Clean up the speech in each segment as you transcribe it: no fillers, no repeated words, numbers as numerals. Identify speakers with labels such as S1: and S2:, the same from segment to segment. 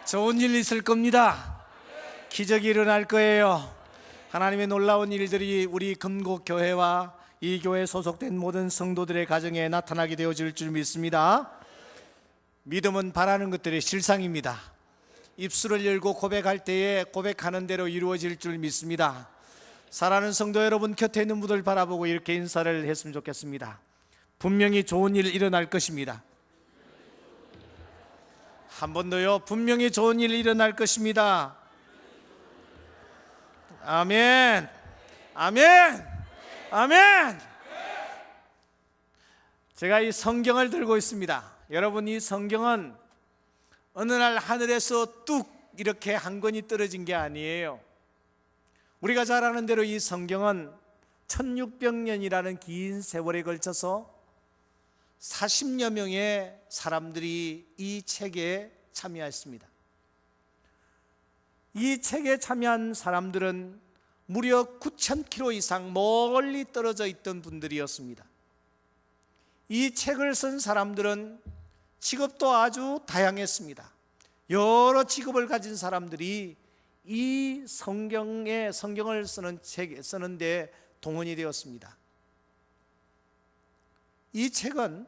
S1: 좋은 일 있을 겁니다. 기적이 일어날 거예요. 하나님의 놀라운 일들이 우리 금곡교회와 이 교회에 소속된 모든 성도들의 가정에 나타나게 되어질 줄 믿습니다. 믿음은 바라는 것들의 실상입니다. 입술을 열고 고백할 때에 고백하는 대로 이루어질 줄 믿습니다. 사랑하는 성도 여러분, 곁에 있는 분들 바라보고 이렇게 인사를 했으면 좋겠습니다. 분명히 좋은 일 일어날 것입니다. 한 번 더요. 분명히 좋은 일 일어날 것입니다. 아멘, 아멘, 아멘. 제가 이 성경을 들고 있습니다. 여러분, 이 성경은 어느 날 하늘에서 뚝 이렇게 한 권이 떨어진 게 아니에요. 우리가 잘 아는 대로 이 성경은 1600년이라는 긴 세월에 걸쳐서 40여 명의 사람들이 이 책에 참여했습니다. 이 책에 참여한 사람들은 무려 9,000km 이상 멀리 떨어져 있던 분들이었습니다. 이 책을 쓴 사람들은 직업도 아주 다양했습니다. 여러 직업을 가진 사람들이 이 성경을 쓰는데 동원이 되었습니다. 이 책은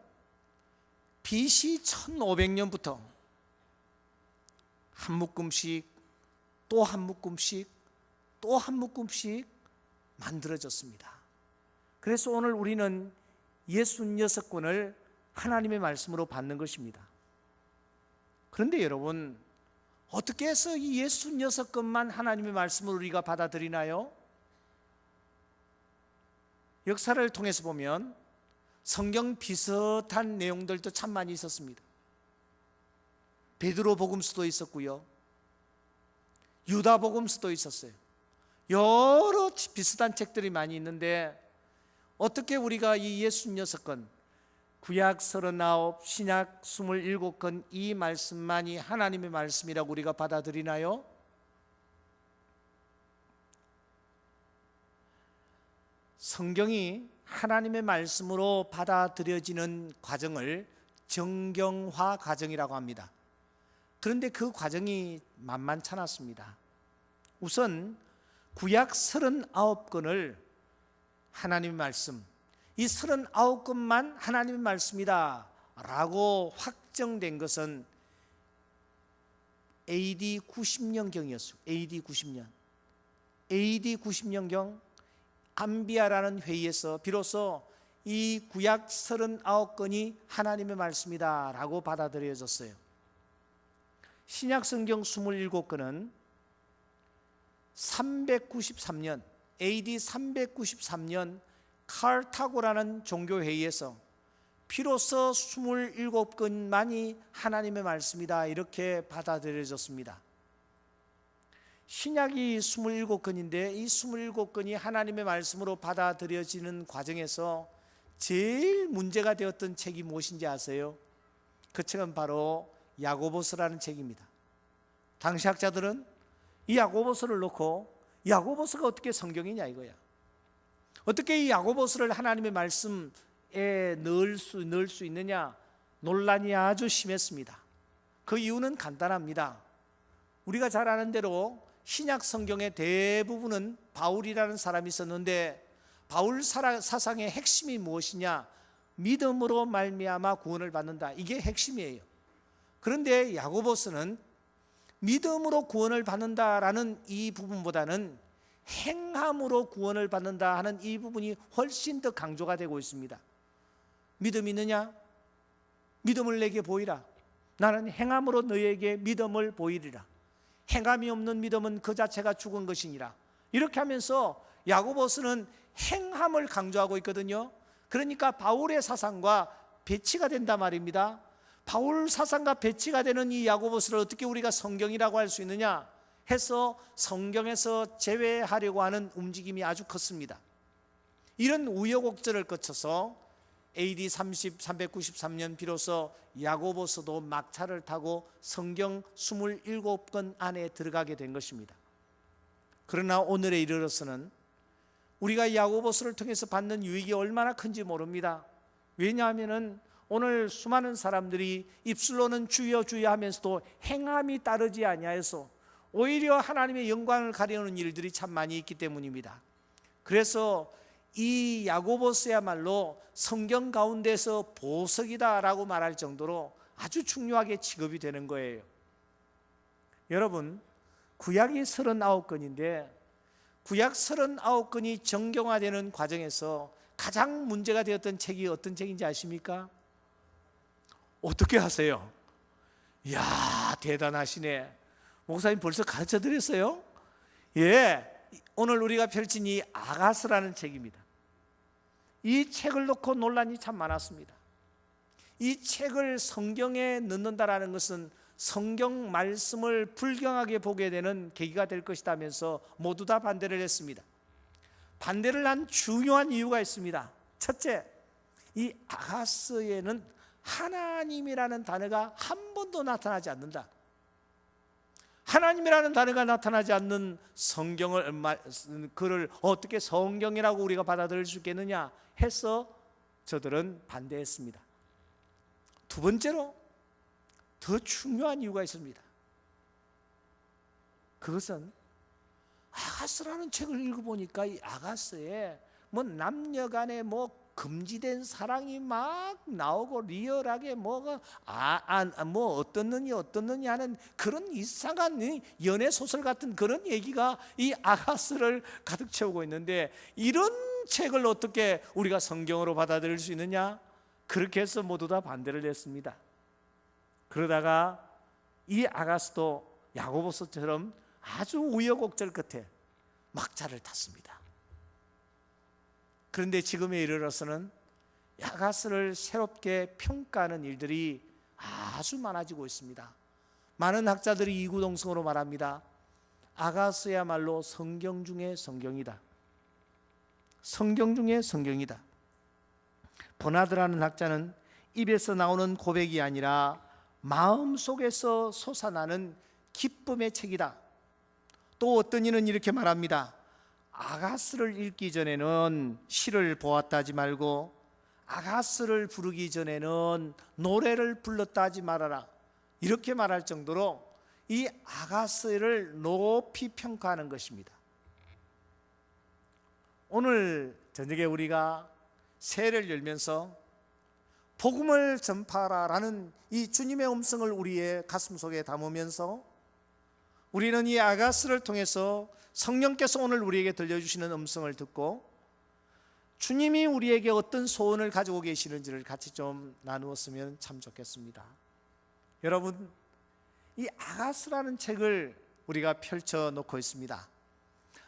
S1: BC 1500년부터 한 묶음씩 또 한 묶음씩 또 한 묶음씩 만들어졌습니다. 그래서 오늘 우리는 66권을 하나님의 말씀으로 받는 것입니다. 그런데 여러분, 어떻게 해서 이 66권만 하나님의 말씀으로 우리가 받아들이나요? 역사를 통해서 보면 성경 비슷한 내용들도 참 많이 있었습니다. 베드로 복음서도 있었고요, 유다 복음서도 있었어요. 여러 비슷한 책들이 많이 있는데 어떻게 우리가 이 66권, 구약 39, 신약 27권 이 말씀만이 하나님의 말씀이라고 우리가 받아들이나요? 성경이 하나님의 말씀으로 받아들여지는 과정을 정경화 과정이라고 합니다. 그런데 그 과정이 만만치 않았습니다. 우선 구약 39권을 하나님의 말씀, 이 39권만 하나님의 말씀이다 라고 확정된 것은 AD 90년경이었어요. AD 90년. AD 90년경 암비아라는 회의에서 비로소 이 구약 39권이 하나님의 말씀이다 라고 받아들여졌어요. 신약 성경 27권은 393년, AD 393년 카르타고라는 종교회의에서 비로소 27권만이 하나님의 말씀이다 이렇게 받아들여졌습니다. 신약이 27권인데 이 27권이 하나님의 말씀으로 받아들여지는 과정에서 제일 문제가 되었던 책이 무엇인지 아세요? 그 책은 바로 야고보서라는 책입니다. 당시 학자들은 이 야고보서를 놓고 야고보서가 어떻게 성경이냐 이거야. 어떻게 이 야고보서를 하나님의 말씀에 넣을 수 있느냐, 논란이 아주 심했습니다. 그 이유는 간단합니다. 우리가 잘 아는 대로 신약 성경의 대부분은 바울이라는 사람이 있었는데 바울 사상의 핵심이 무엇이냐? 믿음으로 말미암아 구원을 받는다. 이게 핵심이에요. 그런데 야고보서는 믿음으로 구원을 받는다라는 이 부분보다는 행함으로 구원을 받는다 하는 이 부분이 훨씬 더 강조가 되고 있습니다. 믿음이 있느냐? 믿음을 내게 보이라. 나는 행함으로 너에게 믿음을 보이리라. 행함이 없는 믿음은 그 자체가 죽은 것이니라. 이렇게 하면서 야고보서는 행함을 강조하고 있거든요. 그러니까 바울의 사상과 배치가 된다 말입니다. 바울 사상과 배치가 되는 이 야고보서를 어떻게 우리가 성경이라고 할 수 있느냐 해서 성경에서 제외하려고 하는 움직임이 아주 컸습니다. 이런 우여곡절을 거쳐서 AD 393년 비로소 야고보서도 막차를 타고 성경 27권 안에 들어가게 된 것입니다. 그러나 오늘에 이르러서는 우리가 야고보서를 통해서 받는 유익이 얼마나 큰지 모릅니다. 왜냐하면 오늘 수많은 사람들이 입술로는 주여 주여 하면서도 행함이 따르지 아니하여서 오히려 하나님의 영광을 가려는 일들이 참 많이 있기 때문입니다. 그래서 이 야고보서야말로 성경 가운데서 보석이다라고 말할 정도로 아주 중요하게 취급이 되는 거예요. 여러분, 구약이 39권인데 구약 39권이 정경화되는 과정에서 가장 문제가 되었던 책이 어떤 책인지 아십니까? 어떻게 하세요? 이야, 대단하시네. 목사님 벌써 가르쳐 드렸어요? 예, 오늘 우리가 펼친 이 아가스라는 책입니다. 이 책을 놓고 논란이 참 많았습니다. 이 책을 성경에 넣는다라는 것은 성경 말씀을 불경하게 보게 되는 계기가 될 것이다면서 모두 다 반대를 했습니다. 반대를 한 중요한 이유가 있습니다. 첫째, 이 아가스에는 하나님이라는 단어가 한 번도 나타나지 않는다. 하나님이라는 단어가 나타나지 않는 성경을 그를 어떻게 성경이라고 우리가 받아들일 수 있겠느냐 해서 저들은 반대했습니다. 두 번째로 더 중요한 이유가 있습니다. 그것은 아가스라는 책을 읽어보니까 이 아가스에 뭐 남녀간에 뭐 금지된 사랑이 막 나오고 리얼하게 뭐가 뭐 어떻느니 하는 그런 이상한 연애 소설 같은 그런 얘기가 이 아가스를 가득 채우고 있는데, 이런 책을 어떻게 우리가 성경으로 받아들일 수 있느냐? 그렇게 해서 모두 다 반대를 했습니다. 그러다가 이 아가스도 야고보서처럼 아주 우여곡절 끝에 막차를 탔습니다. 그런데 지금에 이르러서는 아가스를 새롭게 평가하는 일들이 아주 많아지고 있습니다. 많은 학자들이 이구동성으로 말합니다. 아가스야말로 성경 중에 성경이다. 성경 중에 성경이다. 버나드라는 학자는 입에서 나오는 고백이 아니라 마음속에서 솟아나는 기쁨의 책이다. 또 어떤 이는 이렇게 말합니다. 아가스를 읽기 전에는 시를 보았다 하지 말고 아가스를 부르기 전에는 노래를 불렀다 하지 말아라. 이렇게 말할 정도로 이 아가스를 높이 평가하는 것입니다. 오늘 저녁에 우리가 새해를 열면서 복음을 전파하라라는 이 주님의 음성을 우리의 가슴속에 담으면서 우리는 이 아가스를 통해서 성령께서 오늘 우리에게 들려주시는 음성을 듣고 주님이 우리에게 어떤 소원을 가지고 계시는지를 같이 좀 나누었으면 참 좋겠습니다. 여러분, 이 아가스라는 책을 우리가 펼쳐 놓고 있습니다.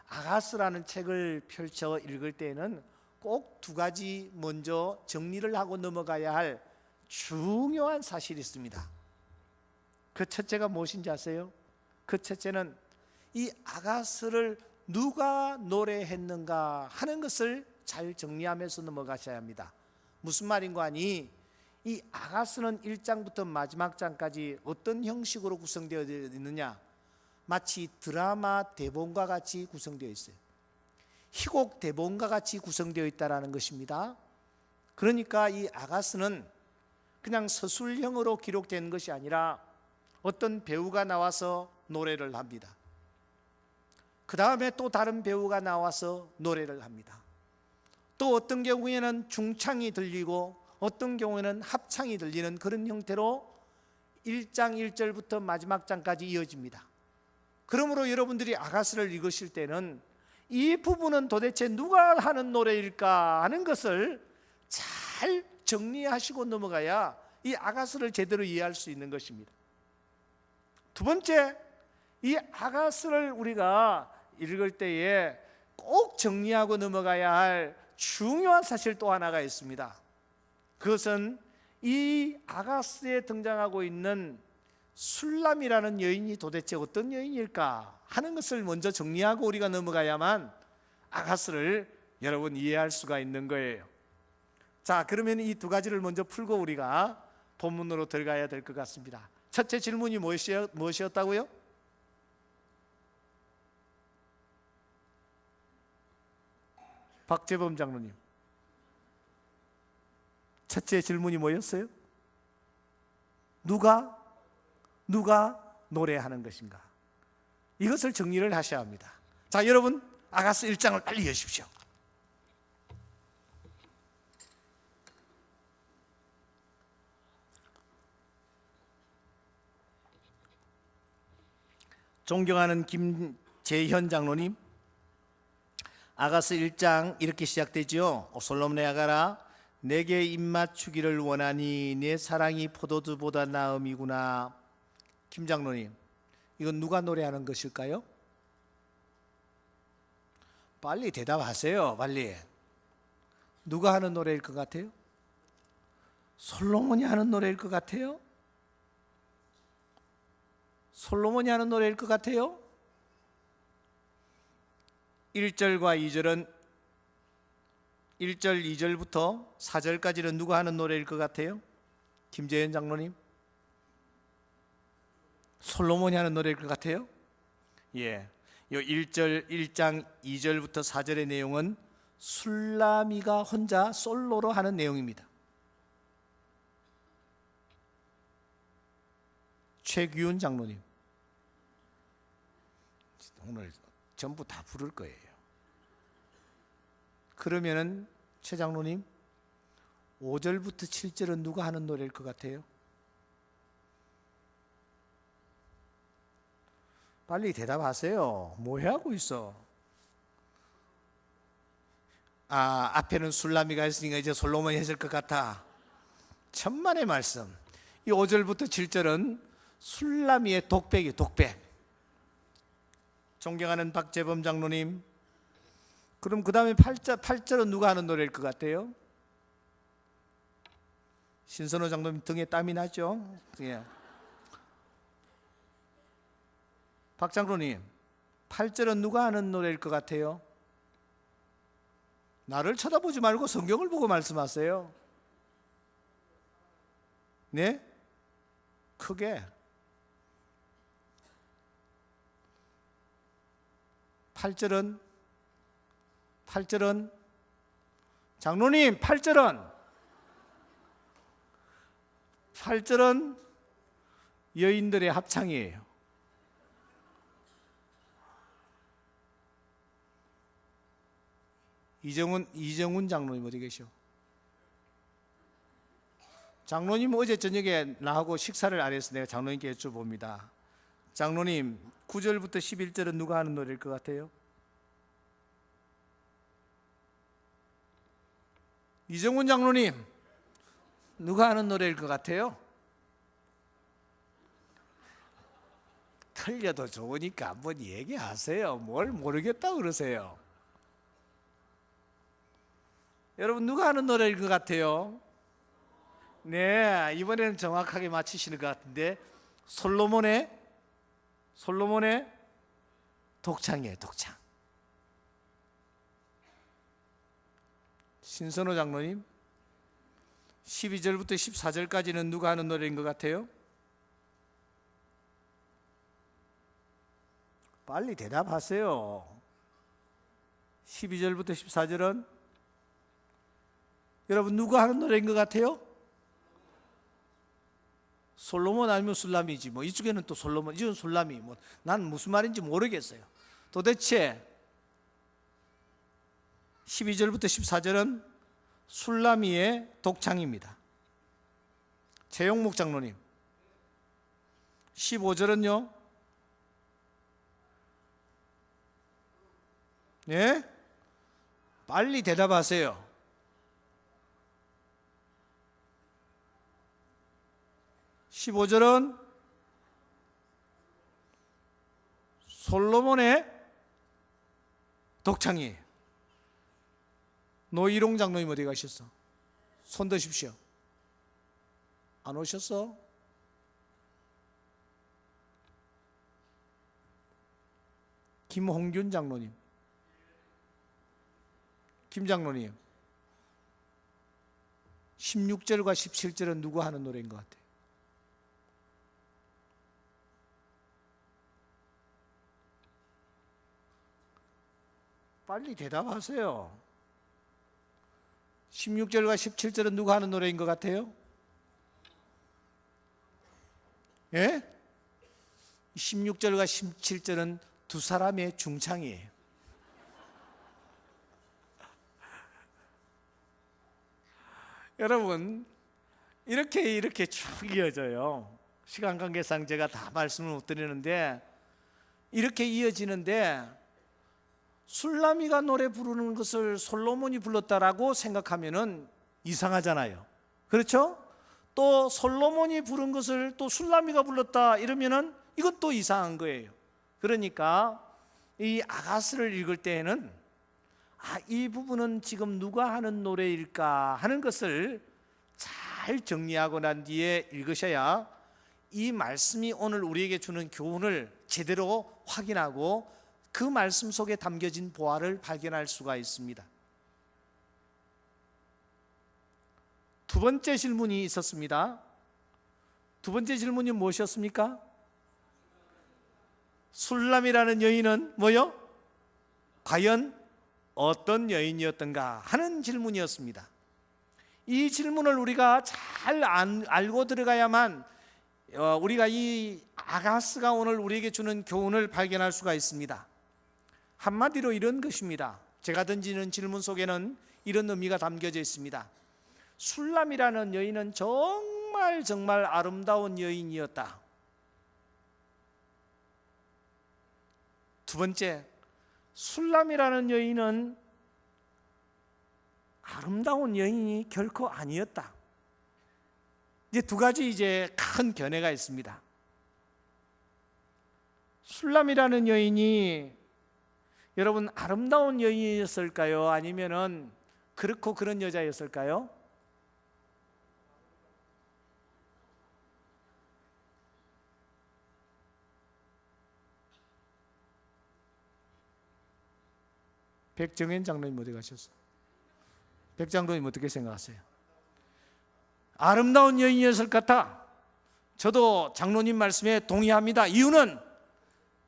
S1: 아가스라는 책을 펼쳐 읽을 때에는 꼭 두 가지 먼저 정리를 하고 넘어가야 할 중요한 사실이 있습니다. 그 첫째가 무엇인지 아세요? 그 첫째는 이 아가스를 누가 노래했는가 하는 것을 잘 정리하면서 넘어가셔야 합니다. 무슨 말인가 하니 이 아가스는 1장부터 마지막 장까지 어떤 형식으로 구성되어 있느냐, 마치 드라마 대본과 같이 구성되어 있어요. 희곡 대본과 같이 구성되어 있다는 것입니다. 그러니까 이 아가스는 그냥 서술형으로 기록된 것이 아니라 어떤 배우가 나와서 노래를 합니다. 그 다음에 또 다른 배우가 나와서 노래를 합니다. 또 어떤 경우에는 중창이 들리고 어떤 경우에는 합창이 들리는 그런 형태로 1장 1절부터 마지막 장까지 이어집니다. 그러므로 여러분들이 아가스를 읽으실 때는 이 부분은 도대체 누가 하는 노래일까 하는 것을 잘 정리하시고 넘어가야 이 아가스를 제대로 이해할 수 있는 것입니다. 두 번째, 이 아가스를 우리가 읽을 때에 꼭 정리하고 넘어가야 할 중요한 사실 또 하나가 있습니다. 그것은 이 아가스에 등장하고 있는 술람이라는 여인이 도대체 어떤 여인일까 하는 것을 먼저 정리하고 우리가 넘어가야만 아가스를 여러분 이해할 수가 있는 거예요. 자, 그러면 이 두 가지를 먼저 풀고 우리가 본문으로 들어가야 될 것 같습니다. 첫째 질문이 무엇이었다고요? 박재범 장로님, 첫째 질문이 뭐였어요? 누가 노래하는 것인가? 이것을 정리를 하셔야 합니다. 자, 여러분 아가서 1장을 빨리 여십시오. 존경하는 김재현 장로님, 아가서 1장 이렇게 시작되죠. 솔로몬의 아가라, 내게 입맞추기를 원하니 내 사랑이 포도주보다 나음이구나. 김 장로님, 이건 누가 노래하는 것일까요? 빨리 대답하세요. 빨리. 누가 하는 노래일 것 같아요? 솔로몬이 하는 노래일 것 같아요? 솔로몬이 하는 노래일 것 같아요? 1절과 2절은 1절, 2절부터 4절까지는 누가 하는 노래일 것 같아요? 김재현 장로님? 솔로몬이 하는 노래일 것 같아요? 예. 요 1장 2절부터 4절의 내용은 술라미가 혼자 솔로로 하는 내용입니다. 최규훈 장로님, 오늘 전부 다 부를 거예요. 그러면은 최 장로님, 5절부터 7절은 누가 하는 노래일 것 같아요? 빨리 대답하세요. 뭐 하고 있어? 앞에는 술라미가 했으니까 이제 솔로몬이 했을 것 같아. 천만의 말씀. 이 5절부터 7절은 술라미의 독백이에요. 독백. 존경하는 박재범 장로님, 그럼 그 다음에 8절은 누가 하는 노래일 것 같아요? 신선호 장로님 등에 땀이 나죠? 예. 박 장로님, 8절은 누가 하는 노래일 것 같아요? 나를 쳐다보지 말고 성경을 보고 말씀하세요. 네? 크게. 8절은 장로님, 8절은 여인들의 합창이에요. 이정훈 장로님 어디 계셔? 장로님 어제 저녁에 나하고 식사를 안 해서 내가 장로님께 여쭤봅니다. 장로님, 9절부터 11절은 누가 하는 노래일 것 같아요? 이정훈 장로님, 누가 하는 노래일 것 같아요? 틀려도 좋으니까 한번 얘기하세요. 뭘 모르겠다고 그러세요? 여러분, 누가 하는 노래일 것 같아요? 네, 이번에는 정확하게 맞히시는 것 같은데 솔로몬의 독창이에요. 독창. 신선호 장로님, 12절부터 14절까지는 누가 하는 노래인 것 같아요? 빨리 대답하세요. 12절부터 14절은 여러분 누가 하는 노래인 것 같아요? 솔로몬 아니면 술라미지. 뭐 이쪽에는 또 솔로몬, 이건 술라미. 뭐 난 무슨 말인지 모르겠어요. 도대체 12절부터 14절은 술라미의 독창입니다. 최용목 장로님, 15절은요? 예? 빨리 대답하세요. 15절은 솔로몬의 독창이에요. 노희롱 장로님 어디 가셨어? 손 드십시오. 안 오셨어? 김홍균 장로님, 김 장로님, 16절과 17절은 누구 하는 노래인 것 같아요? 빨리 대답하세요. 16절과 17절은 누가 하는 노래인 것 같아요? 예? 16절과 17절은 두 사람의 중창이에요. 여러분, 이렇게 쭉 이어져요. 시간 관계상 제가 다 말씀을 못 드리는데 이렇게 이어지는데, 술라미가 노래 부르는 것을 솔로몬이 불렀다라고 생각하면은 이상하잖아요. 그렇죠? 또 솔로몬이 부른 것을 또 술라미가 불렀다 이러면은 이건 또 이상한 거예요. 그러니까 이 아가스를 읽을 때에는 이 부분은 지금 누가 하는 노래일까 하는 것을 잘 정리하고 난 뒤에 읽으셔야 이 말씀이 오늘 우리에게 주는 교훈을 제대로 확인하고 그 말씀 속에 담겨진 보화를 발견할 수가 있습니다. 두 번째 질문이 있었습니다. 두 번째 질문이 무엇이었습니까? 술람이라는 여인은 뭐요? 과연 어떤 여인이었던가 하는 질문이었습니다. 이 질문을 우리가 잘 알고 들어가야만 우리가 이 아가스가 오늘 우리에게 주는 교훈을 발견할 수가 있습니다. 한마디로 이런 것입니다. 제가 던지는 질문 속에는 이런 의미가 담겨져 있습니다. 술람이라는 여인은 정말 아름다운 여인이었다. 두 번째, 술람이라는 여인은 아름다운 여인이 결코 아니었다. 이제 두 가지 큰 견해가 있습니다. 술람이라는 여인이 여러분 아름다운 여인이었을까요? 아니면은 그렇고 그런 여자였을까요? 백정현 장로님 어디 가셨어요? 백 장로님 어떻게 생각하세요? 아름다운 여인이었을 것 같아. 저도 장로님 말씀에 동의합니다. 이유는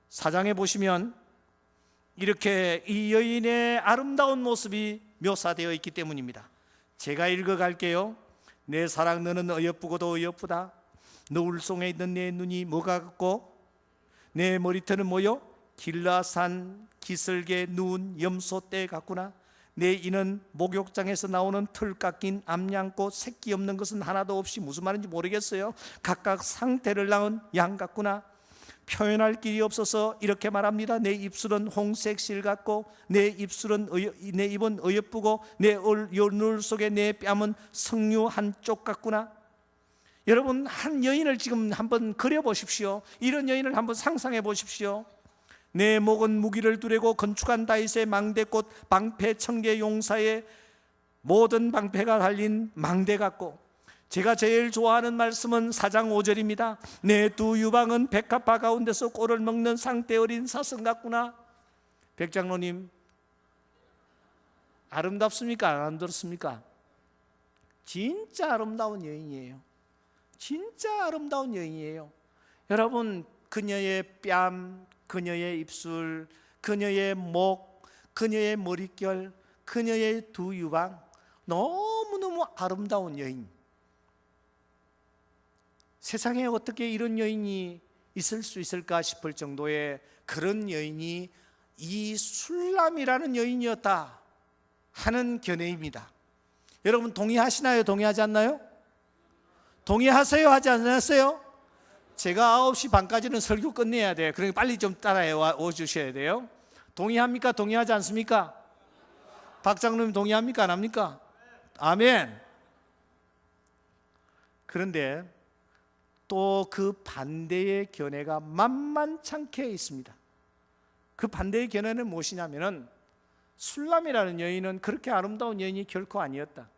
S1: 4장에 보시면 이렇게 이 여인의 아름다운 모습이 묘사되어 있기 때문입니다. 제가 읽어갈게요. 내 사랑 너는 어여쁘고도 어여쁘다. 너울송에 있는 내 눈이 뭐가 같고 내 머리털은 뭐요? 길라산 기슭에 누운 염소떼 같구나. 내 이는 목욕장에서 나오는 털 깎인 암양꽃, 새끼 없는 것은 하나도 없이 무슨 말인지 모르겠어요. 각각 상태를 낳은 양 같구나. 표현할 길이 없어서 이렇게 말합니다. 내 입술은 홍색 실 같고 내 입은 어여쁘고 내 눈 속에 내 뺨은 석류 한 쪽 같구나. 여러분, 한 여인을 지금 한번 그려보십시오. 이런 여인을 한번 상상해 보십시오. 내 목은 무기를 두르고 건축한 다윗의 망대꽃 방패 청개 용사의 모든 방패가 달린 망대 같고, 제가 제일 좋아하는 말씀은 4장 5절입니다. 내 두 유방은 백합화 가운데서 꼴을 먹는 상태 어린 사슴 같구나. 백장로님, 아름답습니까? 안 아름답습니까? 진짜 아름다운 여인이에요. 진짜 아름다운 여인이에요. 여러분, 그녀의 뺨, 그녀의 입술, 그녀의 목, 그녀의 머릿결, 그녀의 두 유방, 너무너무 아름다운 여인. 세상에 어떻게 이런 여인이 있을 수 있을까 싶을 정도의 그런 여인이 이 술람이라는 여인이었다 하는 견해입니다. 여러분 동의하시나요? 동의하지 않나요? 동의하세요? 하지 않았어요? 제가 9시 반까지는 설교 끝내야 돼요. 그러니까 빨리 좀 따라해 와 주셔야 돼요. 동의합니까? 동의하지 않습니까? 박장로님 동의합니까? 안 합니까? 아멘. 그런데 또 그 반대의 견해가 만만찮게 있습니다. 그 반대의 견해는 무엇이냐면은 술람이라는 여인은 그렇게 아름다운 여인이 결코 아니었다.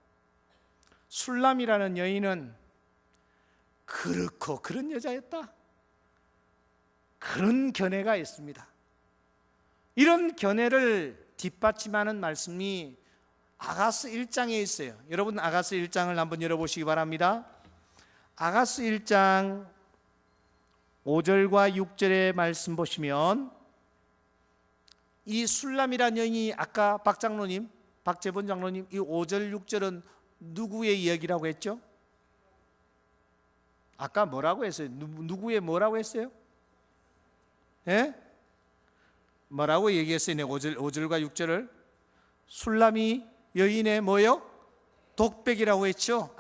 S1: 술람이라는 여인은 그렇고 그런 여자였다. 그런 견해가 있습니다. 이런 견해를 뒷받침하는 말씀이 아가스 1장에 있어요. 여러분 아가스 1장을 한번 열어보시기 바랍니다. 아가스 1장 5절과 6절의 말씀 보시면 이 술람이라는 여인이 아까 박장로님, 박재본 장로님 이 5절 6절은 누구의 이야기라고 했죠? 아까 뭐라고 했어요? 누구의 뭐라고 했어요? 예? 뭐라고 얘기했어요? 5절과 6절을 술람이 여인의 뭐요? 독백이라고 했죠.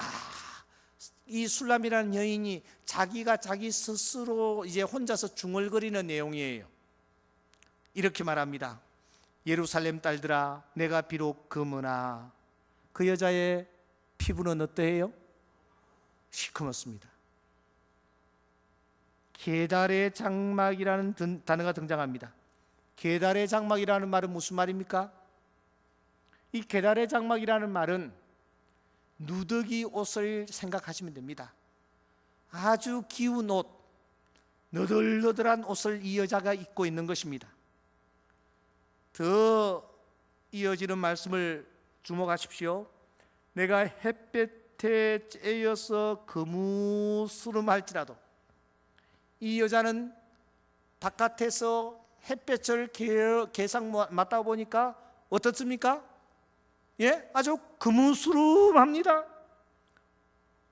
S1: 이 술람이라는 여인이 자기가 자기 스스로 이제 혼자서 중얼거리는 내용이에요. 이렇게 말합니다. 예루살렘 딸들아, 내가 비록 금으나 그 여자의 피부는 어떠해요? 시커멓습니다. 게달의 장막이라는 단어가 등장합니다. 게달의 장막이라는 말은 무슨 말입니까? 이 게달의 장막이라는 말은 누더기 옷을 생각하시면 됩니다. 아주 기운 옷, 너덜너덜한 옷을 이 여자가 입고 있는 것입니다. 더 이어지는 말씀을 주목하십시오. 내가 햇볕에 쬐여서 거무스름할지라도 이 여자는 바깥에서 햇볕을 계상 맞다 보니까 어떻습니까? 예, 아주 거무스름합니다.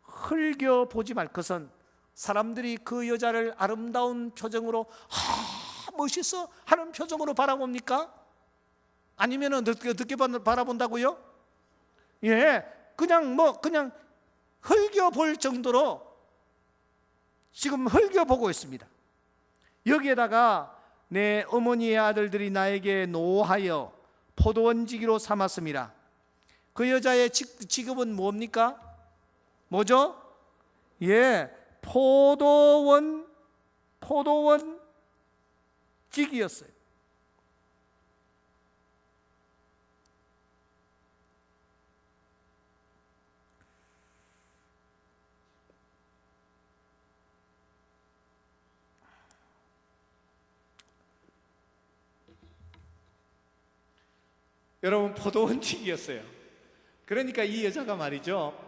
S1: 흘겨 보지 말 것은 사람들이 그 여자를 아름다운 표정으로 멋있어 하는 표정으로 바라봅니까? 아니면 어떻게 바라본다고요? 예, 그냥 흘겨 볼 정도로 지금 흘겨 보고 있습니다. 여기에다가 내 어머니의 아들들이 나에게 노하여 포도원지기로 삼았습니다. 그 여자의 직업은 뭡니까? 뭐죠? 예, 포도원직이었어요. 여러분, 포도원직이었어요. 그러니까 이 여자가 말이죠,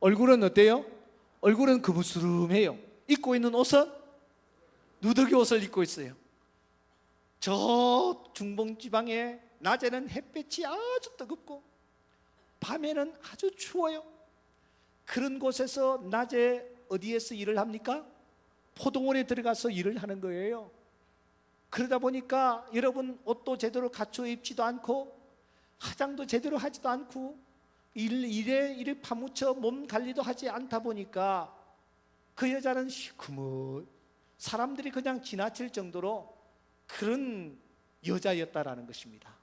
S1: 얼굴은 어때요? 얼굴은 거무스름해요. 입고 있는 옷은 누더기 옷을 입고 있어요. 저 중동지방에 낮에는 햇볕이 아주 뜨겁고 밤에는 아주 추워요. 그런 곳에서 낮에 어디에서 일을 합니까? 포도원에 들어가서 일을 하는 거예요. 그러다 보니까 여러분, 옷도 제대로 갖춰 입지도 않고 화장도 제대로 하지도 않고 일에 파묻혀 몸 관리도 하지 않다 보니까 그 여자는 시커멓, 사람들이 그냥 지나칠 정도로 그런 여자였다라는 것입니다.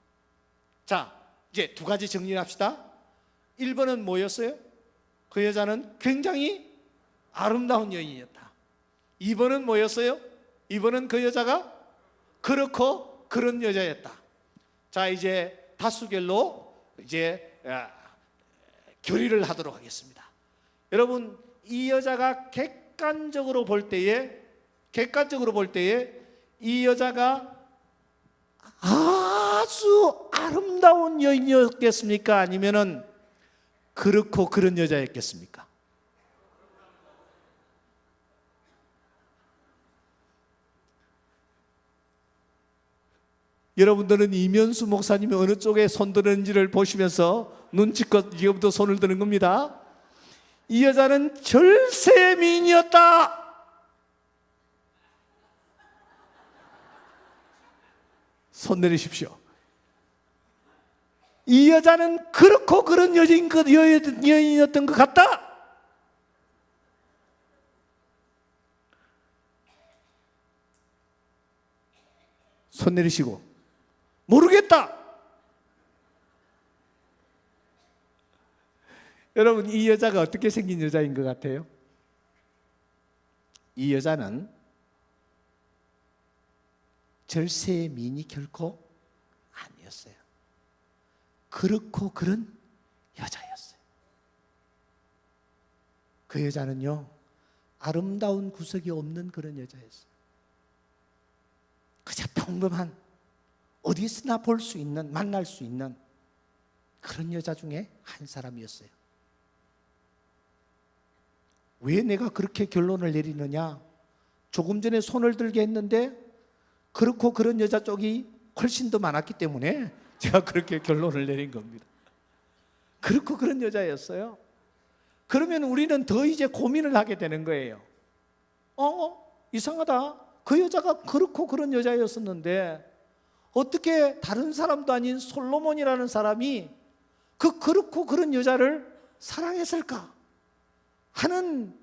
S1: 자, 이제 두 가지 정리를 합시다. 1번은 뭐였어요? 그 여자는 굉장히 아름다운 여인이었다. 2번은 뭐였어요? 2번은 그 여자가 그렇고 그런 여자였다. 자, 이제 다수결로 이제 결의를 하도록 하겠습니다. 여러분, 이 여자가 객관적으로 볼 때에 이 여자가 아주 아름다운 여인이었겠습니까? 아니면은 그렇고 그런 여자였겠습니까? 여러분들은 이면수 목사님이 어느 쪽에 손드는지를 보시면서 눈치껏 이거부터 손을 드는 겁니다. 이 여자는 절세미인이었다. 손 내리십시오. 이 여자는 그렇고 그런 여인이었던 것 같다. 손 내리시고 모르겠다. 여러분, 이 여자가 어떻게 생긴 여자인 것 같아요? 이 여자는 절세의 미인이 결코 아니었어요. 그렇고 그런 여자였어요. 그 여자는요, 아름다운 구석이 없는 그런 여자였어요. 그저 평범한, 어디서나 볼 수 있는, 만날 수 있는 그런 여자 중에 한 사람이었어요. 왜 내가 그렇게 결론을 내리느냐? 조금 전에 손을 들게 했는데 그렇고 그런 여자 쪽이 훨씬 더 많았기 때문에 제가 그렇게 결론을 내린 겁니다. 그렇고 그런 여자였어요. 그러면 우리는 더 이제 고민을 하게 되는 거예요. 이상하다. 그 여자가 그렇고 그런 여자였었는데 어떻게 다른 사람도 아닌 솔로몬이라는 사람이 그렇고 그런 여자를 사랑했을까 하는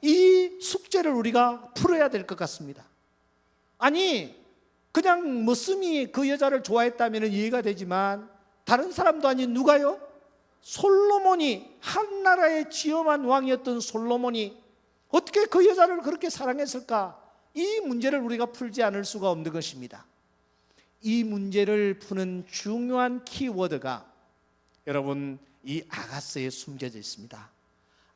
S1: 이 숙제를 우리가 풀어야 될 것 같습니다. 아니 그냥 머슴이 그 여자를 좋아했다면 이해가 되지만 다른 사람도 아닌 누가요? 솔로몬이, 한 나라의 지엄한 왕이었던 솔로몬이 어떻게 그 여자를 그렇게 사랑했을까? 이 문제를 우리가 풀지 않을 수가 없는 것입니다. 이 문제를 푸는 중요한 키워드가 여러분 이 아가스에 숨겨져 있습니다.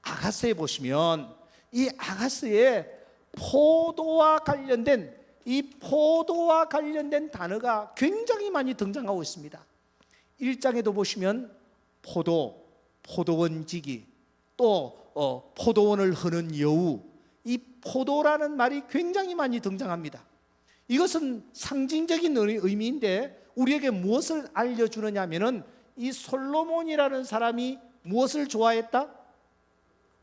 S1: 아가스에 보시면 이 아가스에 포도와 관련된 단어가 굉장히 많이 등장하고 있습니다. 1장에도 보시면 포도원지기, 또 포도원을 흐는 여우, 이 포도라는 말이 굉장히 많이 등장합니다. 이것은 상징적인 의미인데 우리에게 무엇을 알려주느냐 하면은 이 솔로몬이라는 사람이 무엇을 좋아했다?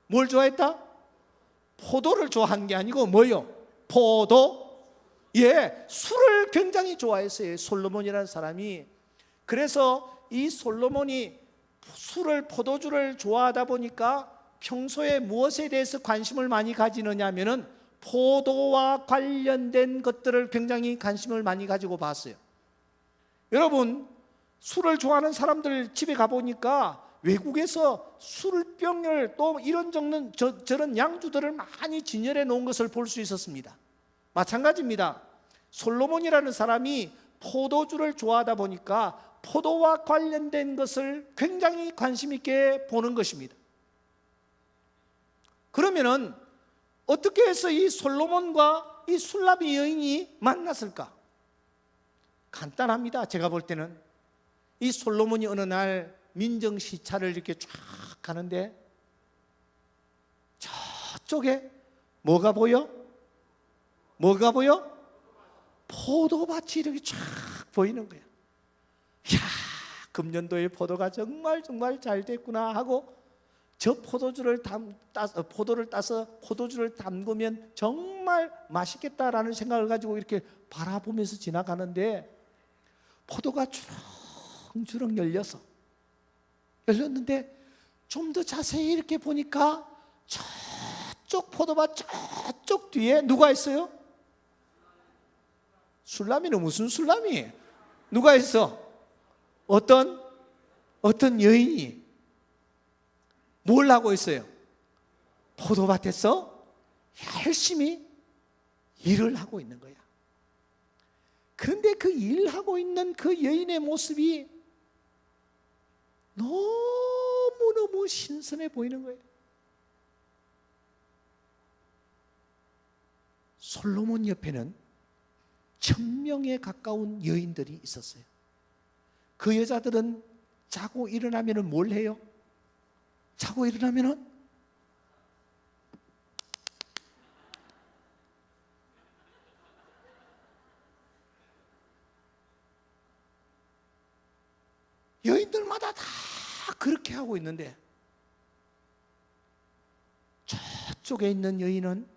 S1: 뭘 좋아했다? 포도를 좋아한 게 아니고 뭐요? 술을 굉장히 좋아했어요. 솔로몬이라는 사람이. 그래서 이 솔로몬이 포도주를 좋아하다 보니까 평소에 무엇에 대해서 관심을 많이 가지느냐 하면은 포도와 관련된 것들을 굉장히 관심을 많이 가지고 봤어요. 여러분, 술을 좋아하는 사람들 집에 가보니까 외국에서 술병을 또 저런 양주들을 많이 진열해 놓은 것을 볼 수 있었습니다. 마찬가지입니다. 솔로몬이라는 사람이 포도주를 좋아하다 보니까 포도와 관련된 것을 굉장히 관심 있게 보는 것입니다. 그러면은 어떻게 해서 이 솔로몬과 이 술라비 여인이 만났을까? 간단합니다. 제가 볼 때는 이 솔로몬이 어느 날 민정시차를 이렇게 쫙 가는데 저쪽에 뭐가 보여? 포도밭이 이렇게 쫙 보이는 거야. 이야, 금년도에 포도가 정말 잘 됐구나 하고 저 포도를 따서 포도주를 담그면 정말 맛있겠다라는 생각을 가지고 이렇게 바라보면서 지나가는데 포도가 주렁주렁 열렸는데 좀 더 자세히 이렇게 보니까 저쪽 포도밭 저쪽 뒤에 누가 있어요? 술람이는 무슨 술람이? 누가 있어? 어떤 여인이 뭘 하고 있어요? 포도밭에서 열심히 일을 하고 있는 거야. 그런데 그 일하고 있는 그 여인의 모습이 너무너무 신선해 보이는 거예요. 솔로몬 옆에는 1000명에 가까운 여인들이 있었어요. 그 여자들은 자고 일어나면 뭘 해요? 자고 일어나면은 여인들마다 다 그렇게 하고 있는데 저쪽에 있는 여인은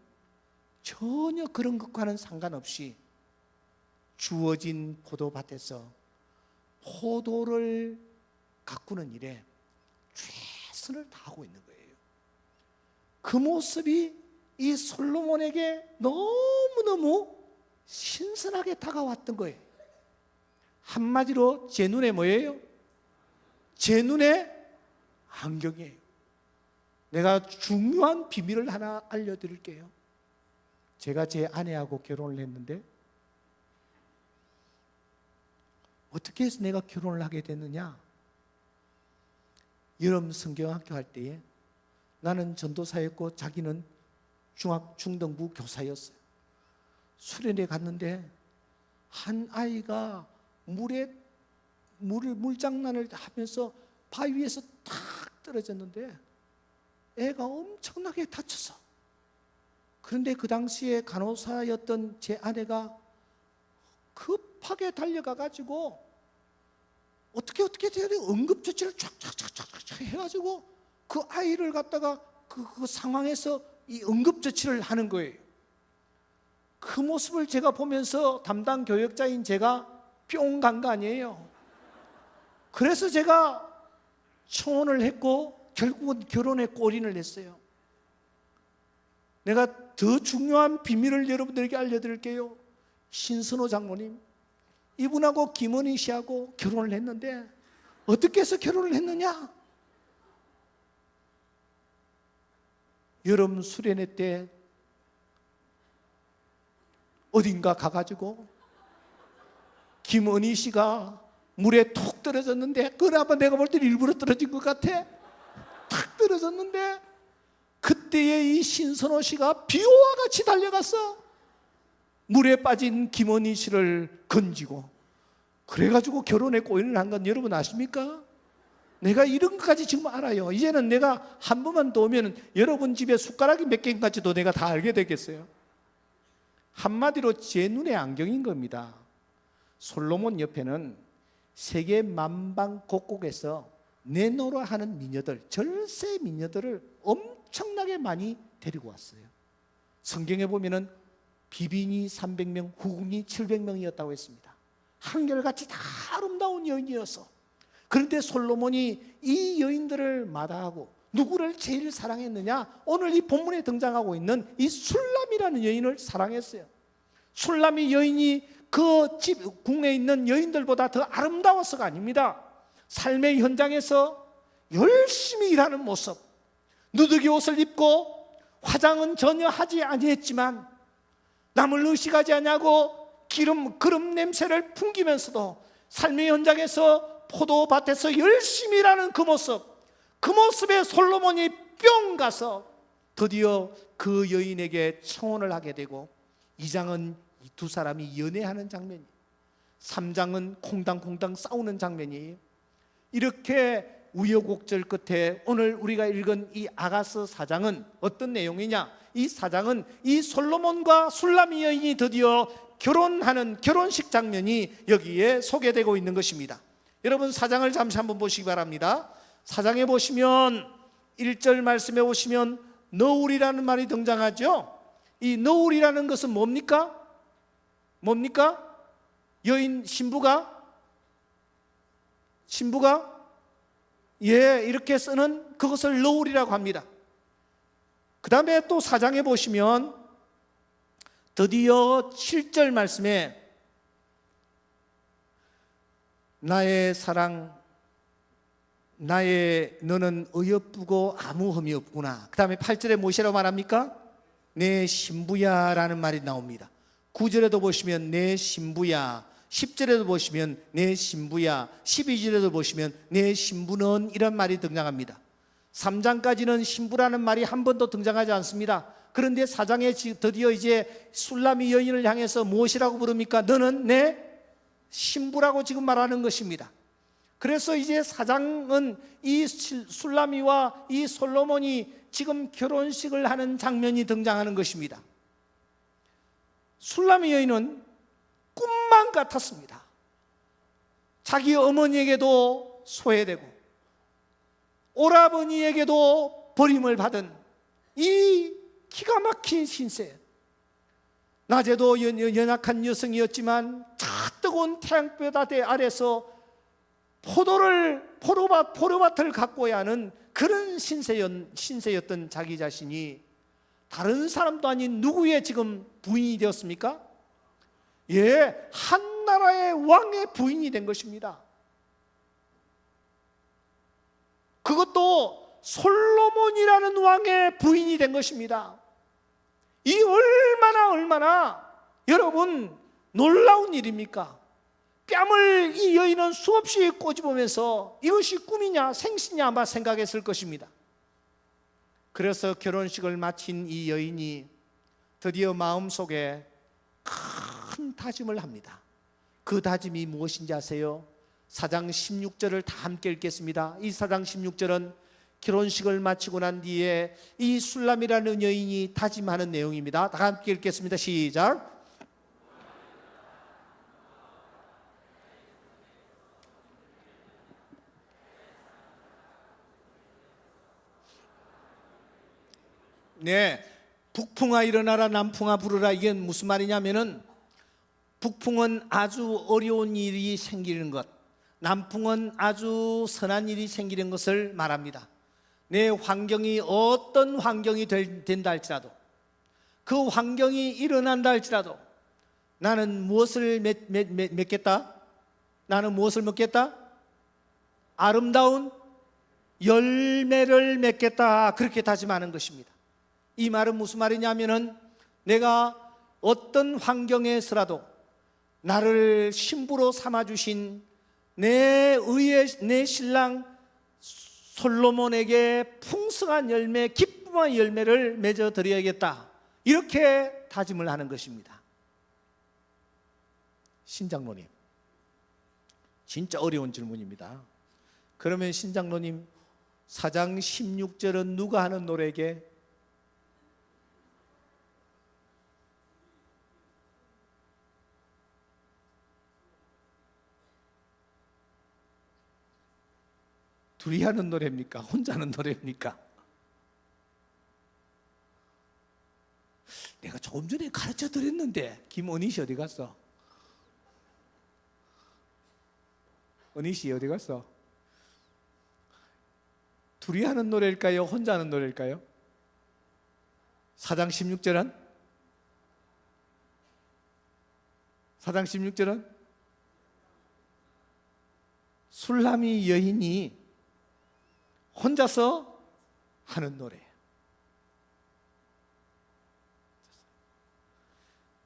S1: 전혀 그런 것과는 상관없이 주어진 포도밭에서 포도를 가꾸는 일에 최선을 다하고 있는 거예요. 그 모습이 이 솔로몬에게 너무너무 신선하게 다가왔던 거예요. 한마디로 제 눈에 뭐예요? 제 눈에 안경이에요. 내가 중요한 비밀을 하나 알려드릴게요. 제가 제 아내하고 결혼을 했는데 어떻게 해서 내가 결혼을 하게 됐느냐? 여름 성경학교 할 때에 나는 전도사였고 자기는 중등부 교사였어요. 수련회 갔는데 한 아이가 물장난을 하면서 바위 위에서 탁 떨어졌는데 애가 엄청나게 다쳤어. 그런데 그 당시에 간호사였던 제 아내가 급하게 달려가 가지고 어떻게 돼야 돼? 응급조치를 쫙쫙쫙쫙 해가지고 그 아이를 갖다가 그 상황에서 이 응급조치를 하는 거예요. 그 모습을 제가 보면서 담당 교역자인 제가 뿅 간 거 아니에요. 그래서 제가 청혼을 했고 결국은 결혼에 골인을 했어요. 내가 더 중요한 비밀을 여러분들에게 알려드릴게요. 신선호 장로님, 이분하고 김원희 씨하고 결혼을 했는데 어떻게 해서 결혼을 했느냐? 여름 수련회 때 어딘가 가가지고 김원희 씨가 물에 톡 떨어졌는데, 그나마 내가 볼 때 일부러 떨어진 것 같아. 탁 떨어졌는데 그때의 이 신선호 씨가 비호와 같이 달려가서 물에 빠진 김원희 씨를 건지고, 그래가지고 결혼에 꼬인을 한 건 여러분 아십니까? 내가 이런 것까지 지금 알아요. 이제는 내가 한 번만 더 오면 여러분 집에 숟가락이 몇 개인가지도 내가 다 알게 되겠어요. 한마디로 제 눈의 안경인 겁니다. 솔로몬 옆에는 세계 만방곡곡에서 내노라 하는 미녀들, 절세 미녀들을 엄청나게 많이 데리고 왔어요. 성경에 보면은 비빈이 300명, 후궁이 700명이었다고 했습니다. 한결같이 다 아름다운 여인이어서, 그런데 솔로몬이 이 여인들을 마다하고 누구를 제일 사랑했느냐? 오늘 이 본문에 등장하고 있는 이 술람이라는 여인을 사랑했어요. 술람이 여인이 그 집 궁에 있는 여인들보다 더 아름다워서가 아닙니다. 삶의 현장에서 열심히 일하는 모습, 누더기 옷을 입고 화장은 전혀 하지 아니했지만 남을 의식하지 아니하고 그름 냄새를 풍기면서도 삶의 현장에서 포도밭에서 열심히 일하는 그 모습에 솔로몬이 뿅 가서 드디어 그 여인에게 청혼을 하게 되고, 2장은 이 두 사람이 연애하는 장면이, 3장은 콩당콩당 싸우는 장면이, 이렇게 우여곡절 끝에 오늘 우리가 읽은 이 아가서 4장은 어떤 내용이냐? 이 4장은 이 솔로몬과 술람이 여인이 드디어 결혼하는 결혼식 장면이 여기에 소개되고 있는 것입니다. 여러분 4장을 잠시 한번 보시기 바랍니다. 4장에 보시면 1절 말씀에 보시면 너울이라는 말이 등장하죠. 이 너울이라는 것은 뭡니까? 여인 신부가 이렇게 쓰는 그것을 너울이라고 합니다. 그 다음에 또 4장에 보시면 드디어 7절 말씀에 나의 사랑, 너는 어여쁘고 아무 흠이 없구나. 그 다음에 8절에 무엇이라고 말합니까? 내 신부야 라는 말이 나옵니다. 9절에도 보시면 내 신부야, 10절에도 보시면 내 신부야, 12절에도 보시면 내 신부는 이런 말이 등장합니다. 3장까지는 신부라는 말이 한 번도 등장하지 않습니다. 그런데 4장에 드디어 이제 술람이 여인을 향해서 무엇이라고 부릅니까? 너는 내 신부라고 지금 말하는 것입니다. 그래서 이제 4장은 이 술람이와 이 솔로몬이 지금 결혼식을 하는 장면이 등장하는 것입니다. 술람이 여인은 꿈만 같았습니다. 자기 어머니에게도 소외되고 오라버니에게도 버림을 받은 이 기가 막힌 신세, 낮에도 연약한 여성이었지만 뜨거운 태양볕 아래서 포도밭을 가꿔야 하는 그런 신세였던 자기 자신이 다른 사람도 아닌 누구의 지금 부인이 되었습니까? 한 나라의 왕의 부인이 된 것입니다. 그것도 솔로몬이라는 왕의 부인이 된 것입니다. 이 얼마나 여러분 놀라운 일입니까? 뺨을 이 여인은 수없이 꼬집으면서 이것이 꿈이냐 생시냐 아마 생각했을 것입니다. 그래서 결혼식을 마친 이 여인이 드디어 마음속에 큰 다짐을 합니다. 그 다짐이 무엇인지 아세요? 4장 16절을 다 함께 읽겠습니다. 이 4장 16절은 결혼식을 마치고 난 뒤에 이 술람이라는 여인이 다짐하는 내용입니다. 다 함께 읽겠습니다. 시작.
S2: 네, 북풍아 일어나라 남풍아 부르라. 이게 무슨 말이냐면은 북풍은 아주 어려운 일이 생기는 것, 남풍은 아주 선한 일이 생기는 것을 말합니다. 내 환경이 어떤 환경이 된다 할지라도, 그 환경이 일어난다 할지라도 나는 무엇을 맺겠다? 나는 무엇을 먹겠다? 아름다운 열매를 맺겠다. 그렇게 다짐하는 것입니다. 이 말은 무슨 말이냐면은 내가 어떤 환경에서라도 나를 신부로 삼아주신 내 신랑 솔로몬에게 풍성한 열매, 기쁨의 열매를 맺어 드려야겠다. 이렇게 다짐을 하는 것입니다. 신장로님, 진짜 어려운 질문입니다. 그러면 신장로님, 4장 16절은 누가 하는 노래게? 둘이 하는 노래입니까? 혼자 하는 노래입니까? 내가 조금 전에 가르쳐 드렸는데 김은희 씨 어디 갔어? 은희 씨 어디 갔어? 둘이 하는 노래일까요? 혼자 하는 노래일까요? 4장 16절은? 4장 16절은? 술람이 여인이 혼자서 하는 노래.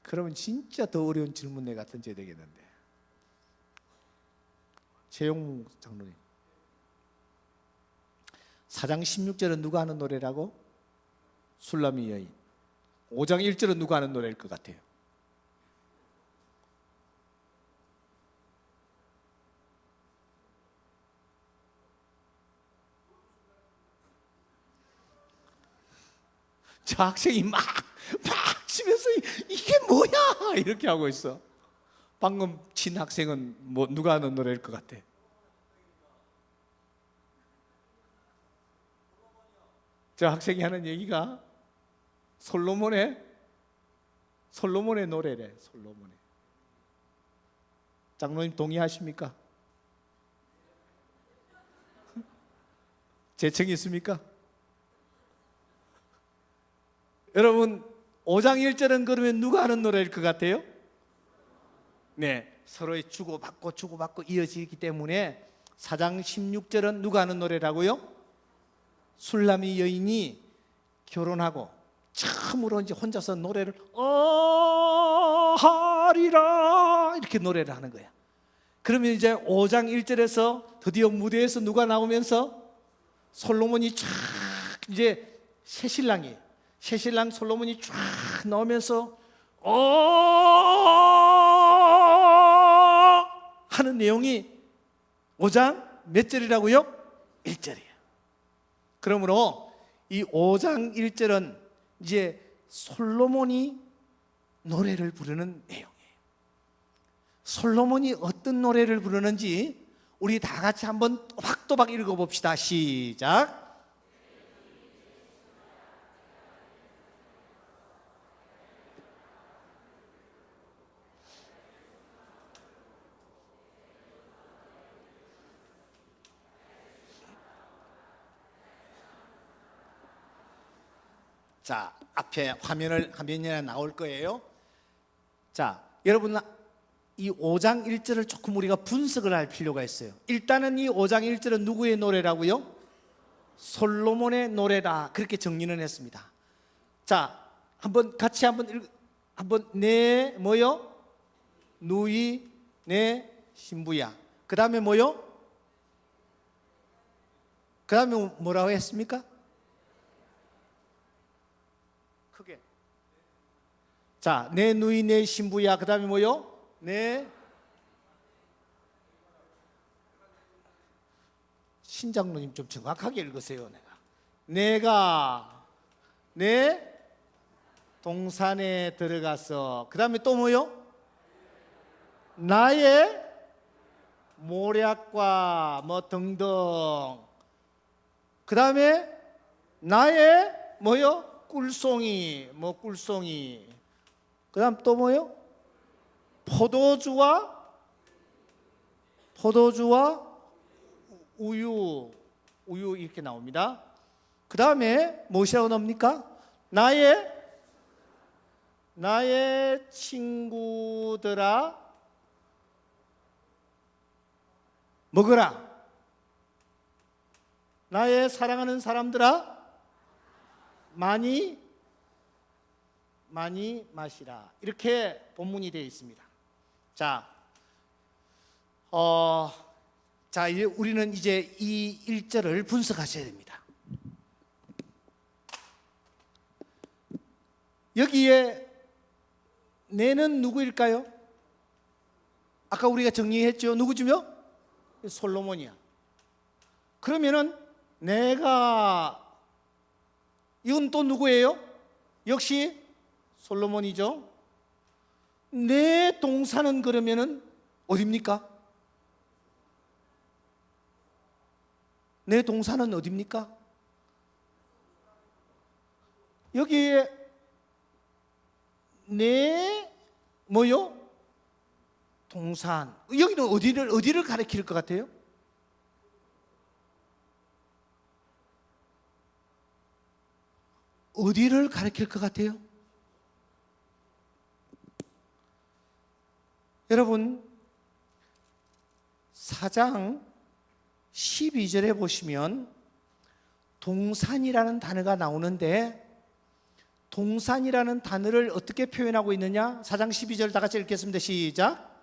S2: 그러면 진짜 더 어려운 질문 내가 던져야 되겠는데, 최용 장로님, 4장 16절은 누가 하는 노래라고? 술람이 여인. 5장 1절은 누가 하는 노래일 것 같아요? 저 학생이 막 치면서 이게 뭐야 이렇게 하고 있어. 방금 친 학생은 뭐 누가 하는 노래일 것 같아? 저 학생이 하는 얘기가 솔로몬의 노래래. 솔로몬의. 장로님 동의하십니까? 재청이 있습니까? 여러분, 5장 1절은 그러면 누가 하는 노래일 것 같아요? 네, 서로의 주고받고 이어지기 때문에 4장 16절은 누가 하는 노래라고요? 술람이 여인이 결혼하고 처음으로 이제 혼자서 노래를 하리라 이렇게 노래를 하는 거야. 그러면 이제 5장 1절에서 드디어 무대에서 누가 나오면서 솔로몬이 쫙 이제 새신랑 솔로몬이 쫙 나오면서 하는 내용이 5장 몇 절이라고요? 1절이에요. 그러므로 이 5장 1절은 이제 솔로몬이 노래를 부르는 내용이에요. 솔로몬이 어떤 노래를 부르는지 우리 다 같이 한번 또박또박 읽어봅시다. 시작. 자, 앞에 화면이 나올 거예요. 자, 여러분, 이 5장 1절을 조금 우리가 분석을 할 필요가 있어요. 일단은 이 5장 1절은 누구의 노래라고요? 솔로몬의 노래다. 그렇게 정리는 했습니다. 자, 같이 내 뭐요? 누이 내 신부야. 그 다음에 뭐요? 그 다음에 뭐라고 했습니까? 크게. 자, 내 누이 내 신부야. 그 다음에 뭐요? 신장로님 좀 정확하게 읽으세요. 내가 내 동산에 들어가서, 그 다음에 또 뭐요? 나의 모략과 뭐 등등, 그 다음에 나의 뭐요? 꿀송이, 뭐 꿀송이. 그다음 또 뭐요? 포도주와 우유 이렇게 나옵니다. 그 다음에 무엇이라고 나옵니까? 나의 친구들아 먹으라. 나의 사랑하는 사람들아 많이 마시라. 이렇게 본문이 되어 있습니다. 자, 이제 우리는 이제 이 1절을 분석하셔야 됩니다. 여기에 내는 누구일까요? 아까 우리가 정리했죠. 누구지요? 솔로몬이야. 그러면은 내가 이건 또 누구예요? 역시 솔로몬이죠. 내 동산은 그러면은 어디입니까? 내 동산은 어디입니까? 여기에 내 뭐요? 동산. 여기는 어디를 가리킬 것 같아요? 어디를 가리킬 것 같아요? 여러분 4장 12절에 보시면 동산이라는 단어가 나오는데 동산이라는 단어를 어떻게 표현하고 있느냐? 4장 12절 다 같이 읽겠습니다. 시작.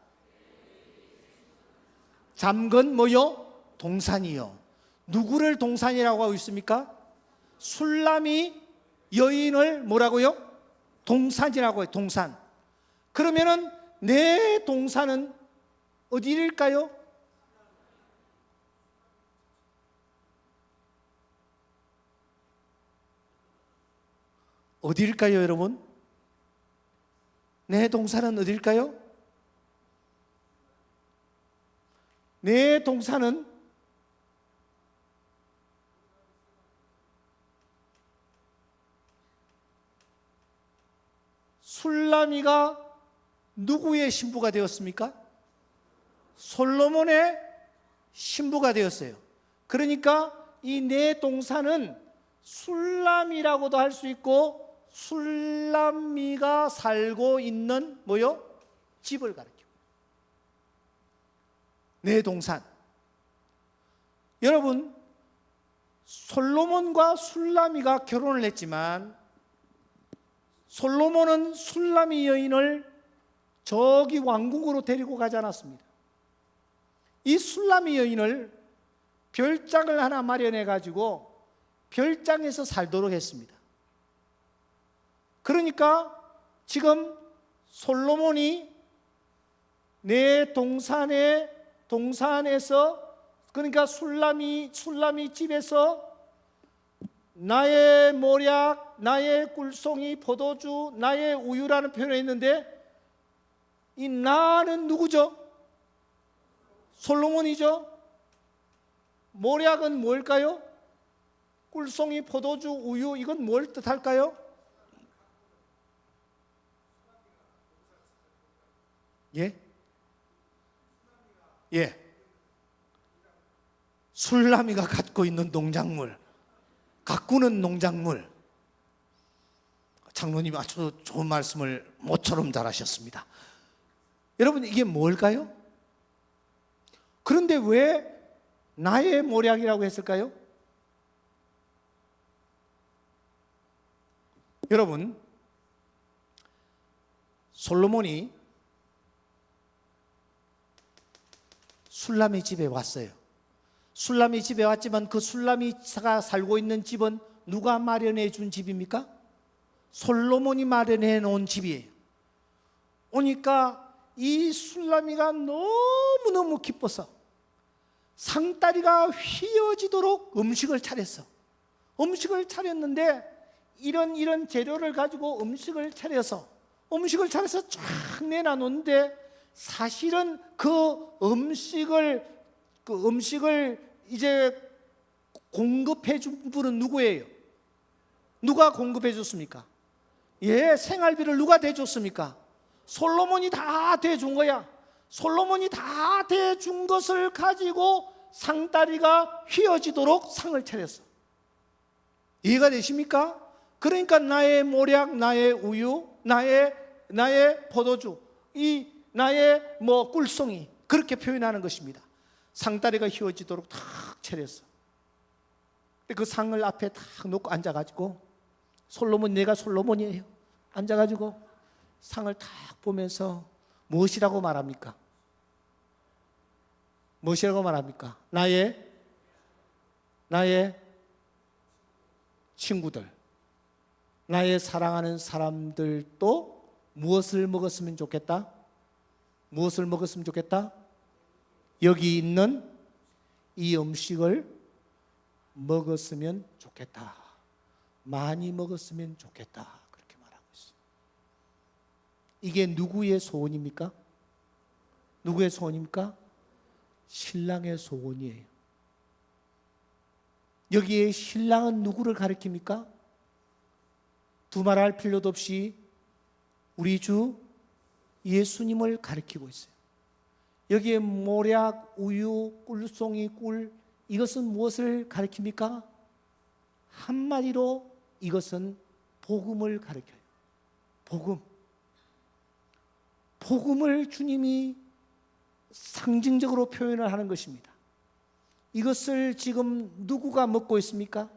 S2: 잠건 뭐요? 동산이요. 누구를 동산이라고 하고 있습니까? 술람이 여인을 뭐라고요? 동산이라고 해요. 동산. 그러면은 내 동산은 어디일까요? 어디일까요, 여러분? 내 동산은 어디일까요? 내 동산은 술람이가 누구의 신부가 되었습니까? 솔로몬의 신부가 되었어요. 그러니까 이 내 동산은 술람이라고도 할 수 있고 술람미가 살고 있는 뭐요? 집을 가리켜요. 내 동산. 여러분 솔로몬과 술람미가 결혼을 했지만 솔로몬은 술람미 여인을 저기 왕궁으로 데리고 가지 않았습니다. 이 술람미 여인을 별장을 하나 마련해 가지고 별장에서 살도록 했습니다. 그러니까 지금 솔로몬이 내 동산에서 그러니까 술람이 집에서 나의 모략, 나의 꿀송이, 포도주, 나의 우유라는 표현을 했는데 이 나는 누구죠? 솔로몬이죠. 모략은 뭘까요? 꿀송이, 포도주, 우유 이건 뭘 뜻할까요? 예? 예. 술람이가 갖고 있는 농작물, 가꾸는 농작물. 장로님 아주 좋은 말씀을 모처럼 잘하셨습니다. 여러분 이게 뭘까요? 그런데 왜 나의 모략이라고 했을까요? 여러분 솔로몬이 술람이 집에 왔어요. 술람이 집에 왔지만 그 술람이가 살고 있는 집은 누가 마련해 준 집입니까? 솔로몬이 마련해 놓은 집이에요. 오니까 이 술람이가 너무너무 기뻐서 상다리가 휘어지도록 음식을 차렸어. 음식을 차렸는데 이런 재료를 가지고 음식을 차려서 쫙 내놔놓는데 사실은 그 음식을 이제 공급해 준 분은 누구예요? 누가 공급해 줬습니까? 예, 생활비를 누가 대줬습니까? 솔로몬이 다 대준 거야. 솔로몬이 다 대준 것을 가지고 상다리가 휘어지도록 상을 차렸어. 이해가 되십니까? 그러니까 나의 모략, 나의 우유, 나의 포도주, 나의 꿀송이, 그렇게 표현하는 것입니다. 상다리가 휘어지도록 탁 차렸어. 그 상을 앞에 탁 놓고 앉아가지고, 솔로몬, 내가 솔로몬이에요. 앉아가지고 상을 탁 보면서 무엇이라고 말합니까? 무엇이라고 말합니까? 나의 친구들, 나의 사랑하는 사람들도 무엇을 먹었으면 좋겠다? 무엇을 먹었으면 좋겠다? 여기 있는 이 음식을 먹었으면 좋겠다. 많이 먹었으면 좋겠다. 그렇게 말하고 있어요. 이게 누구의 소원입니까? 누구의 소원입니까? 신랑의 소원이에요. 여기에 신랑은 누구를 가리킵니까? 두말할 필요도 없이 우리 주 예수님을 가리키고 있어요. 여기에 모략, 우유, 꿀송이, 꿀, 이것은 무엇을 가리킵니까? 한마디로 이것은 복음을 가리켜요. 복음을 주님이 상징적으로 표현을 하는 것입니다. 이것을 지금 누구가 먹고 있습니까?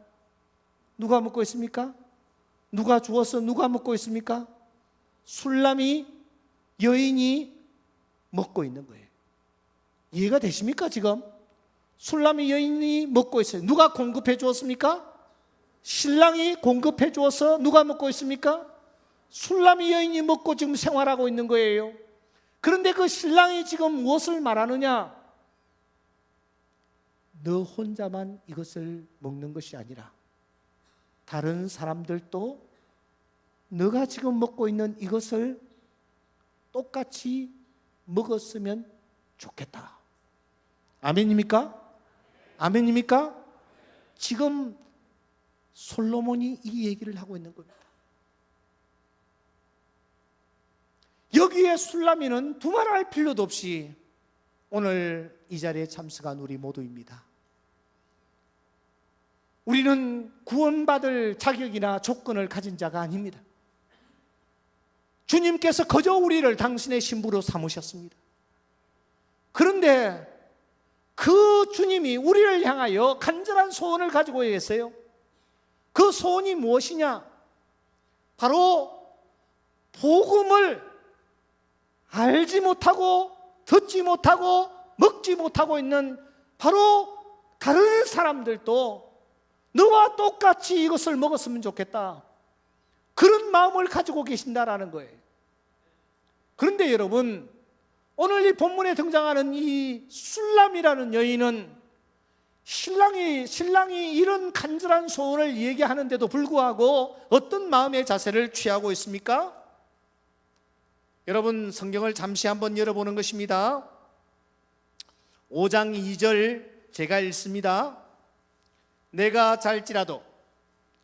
S2: 누가 먹고 있습니까? 누가 주어서 누가 먹고 있습니까? 술람이 여인이 먹고 있는 거예요. 이해가 되십니까? 지금 술람이 여인이 먹고 있어요. 누가 공급해 주었습니까? 신랑이 공급해 주어서 누가 먹고 있습니까? 술람이 여인이 먹고 지금 생활하고 있는 거예요. 그런데 그 신랑이 지금 무엇을 말하느냐? 너 혼자만 이것을 먹는 것이 아니라 다른 사람들도 너가 지금 먹고 있는 이것을 똑같이 먹었으면 좋겠다. 아멘입니까? 아멘입니까? 지금 솔로몬이 이 얘기를 하고 있는 겁니다. 여기에 술라미는 두말할 필요도 없이 오늘 이 자리에 참석한 우리 모두입니다. 우리는 구원받을 자격이나 조건을 가진 자가 아닙니다. 주님께서 거저 우리를 당신의 신부로 삼으셨습니다. 그런데 그 주님이 우리를 향하여 간절한 소원을 가지고 계세요. 그 소원이 무엇이냐? 바로 복음을 알지 못하고 듣지 못하고 먹지 못하고 있는 바로 다른 사람들도 너와 똑같이 이것을 먹었으면 좋겠다. 그런 마음을 가지고 계신다라는 거예요. 그런데 여러분, 오늘 이 본문에 등장하는 이 술람이라는 여인은 신랑이 이런 간절한 소원을 얘기하는데도 불구하고 어떤 마음의 자세를 취하고 있습니까? 여러분, 성경을 잠시 한번 열어보는 것입니다. 5장 2절 제가 읽습니다. 내가 잘지라도,